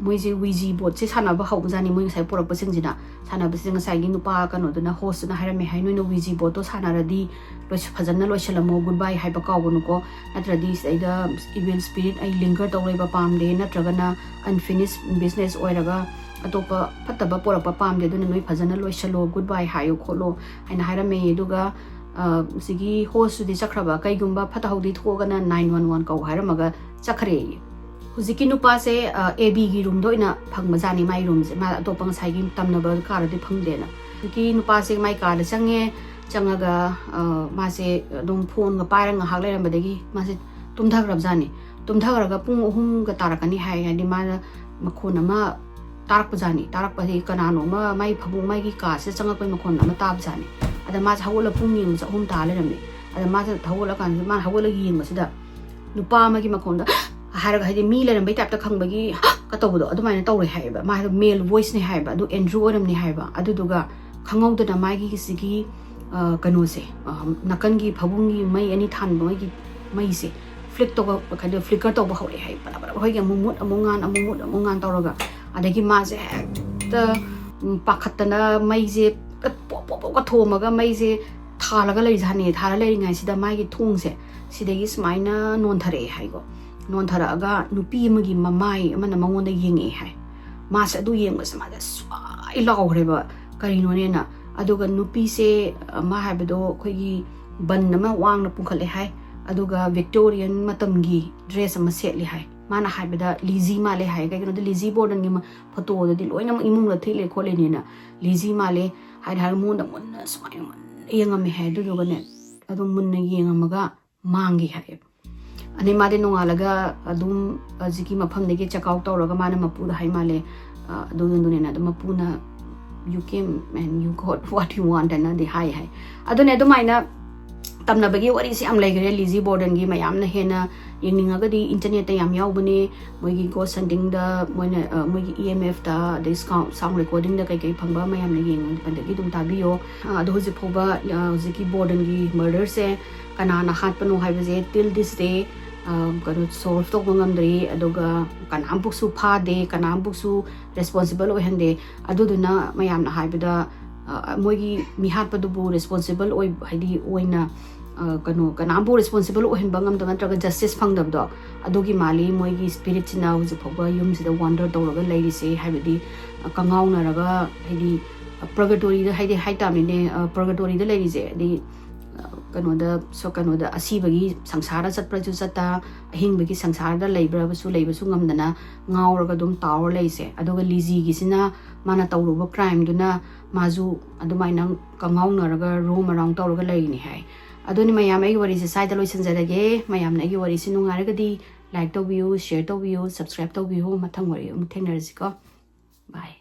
ꯃꯣꯏꯁꯦ ꯋꯤꯖꯤ ꯕꯣꯔꯗꯁꯦ ꯁꯥꯟꯅꯕ ꯍꯧꯕꯖꯥꯠꯅꯤ ꯃꯣꯏ ꯉꯁꯥꯏ ꯄꯨꯔꯛꯄꯁꯤꯡꯁꯤꯅ ꯁꯥꯟꯅꯕꯁꯤꯗ ꯉꯁꯥꯏꯒꯤ ꯅꯨꯄꯥ ꯀꯩꯅꯣꯗꯨꯅ ꯍꯣꯁꯇꯨꯅ ꯍꯥꯏꯔꯝꯃꯦ ꯍꯥꯏ ꯅꯣꯏꯅ ꯋꯤꯖꯤ ꯕꯣꯔꯗꯇꯣ ꯁꯥꯟꯅꯔꯗꯤ ꯐꯖꯅ ꯂꯣꯏꯁꯤꯜꯂꯝꯃꯣ ꯒꯨꯗ ꯕꯥꯏ ꯍꯥꯏꯕ ꯀꯥꯎꯒꯅꯨꯀꯣ ꯅꯠꯇ꯭ꯔꯗꯤ ꯁꯤꯗꯩꯗ ꯏꯚꯤꯜ ꯁ꯭ꯄꯤꯔꯤꯠ ꯑꯩ ꯂꯤꯡꯒꯔ ꯇꯧ ꯂꯩꯕ ꯄꯥꯝꯗꯦ ꯅꯠꯇ꯭ꯔꯒꯅ ꯑꯟꯐꯤꯅꯤꯁ ꯕꯤꯖꯤꯅꯦꯁ ꯑꯣꯏꯔꯒ ꯑꯇꯣꯞꯄ ꯐꯠꯇꯕ ꯄꯣꯔꯛꯄ ꯄꯥꯝꯗꯦ ꯑꯗꯨꯅ ꯅꯣꯏ ꯐꯖꯅ ꯂꯣꯏꯁꯤꯜꯂꯣ ꯒꯨꯗ ꯕꯥꯏ ꯍꯥꯏꯌꯣ ꯈꯣꯠꯂꯣ ꯍꯥꯏꯅ ꯍꯥꯏꯔꯝꯃꯦ ꯑꯗꯨꯒ ꯁꯤꯒꯤ ꯍꯣꯁꯇꯨꯗꯤ ꯆꯠꯈ꯭ꯔꯕ ꯀꯩꯒꯨꯝꯕ ꯐꯠꯇ ꯍꯥꯎꯊꯤ ꯊꯣꯛꯑꯒꯅ 911 ꯀꯧ ꯍꯥꯏꯔꯝꯃꯒ ꯆꯠꯈ꯭ꯔꯦ Huziki nupa se AB gi room do ina phangmajani mai room se ma atopa ngasai gi tamnaba car de phangdena huziki nupa se mai car de change changaga ma se dum phone ga paira nga hak leram badagi ma se tumthagrabjani tumthagraga pung uhum ga tarakani hai hadi ma makhon ama tarakpajani tarakpadi kanano ma mai phabung mai gi car se changakoi makhon ama tabjani ada ma hawala pung ying sa hum ta leramni ada ma hawala kan ma hawala gi ying masida nupa ma gi makhon da haraga hadi mi leram bai tapta khangbagi ka tawdo adumaina tawre haiba ma male voice ne haiba adu Andrew oram ne haiba adu duga khangauda na mai gi sigi kano se nakan gi phabung gi mai ani than mai gi mai se flick to kind of flicker to ba hore hai bala bala hoi ga mumut amungan tawraga adagi ma se ta pakhatana mai je pop ka thomaga mai je thalaga lei jani thala lei ngai sida mai gi thung se sidagi smaina non thare hai go non tharaga nupi amagi mamai amana mangonda yenge hai mas adu yengba samada swai lawreba karino ne na aduga nupi se ma haibado khoigi ban nama wang na pungkhale hai aduga Victorian matamgi dress ama setli hai mana haibada Lizzie ma le hai kaino de Lizzie Borden gi photo de loina imung la thile khole ni na Lizzie ma le hai har mun da mun swai mun yengam hai aduga ne adu mun na yengamaga mangi hai ani made nongalaga adum jiki mafam dege checkout tawraga mana mapuda hai male adun ne adum mapuna you came and you got what you want and the high adun adumaina tamnabagi wari si am laigare Lizzie Borden gi mayam na hena yengninga di internet ta yam yaubani moigi ghost hunting da moina moigi EMF da discount sound recording da kai kai phangba mayam na yeng pandagi dum tabiyo adu hoji phoba Lizzie Borden gi murder se kanana hat pano haibaje till this day kano solve to ngamdri aduga kanam buksu pha de kanam buksu responsible ohende aduduna mayam na haibada moigi mihat padubu responsible oi haidi oina kano kanam bu responsible ohin bangam da natraga justice phangdabdo adugi mali moigi spirit sina huju phoba yum sida wonder tawraga lairi se haibadi kangaw naraga haidi purgatory da haidi haitamine purgatory da lairi je di kanoda asibagi sangsara chatpraju chata ahingbagi sangsara leibrabasu leibasu ngamdana ngawraga dum tower leise aduga Lizzie gi sina mana tawruba crime duna maju adumaina kangawnaraga room around tawraga leini hai aduni mayam ai wari se side loisan jarage mayam na ai wari se nungaraga di like to view share to view subscribe to view mathang wari mu thenarji ko bye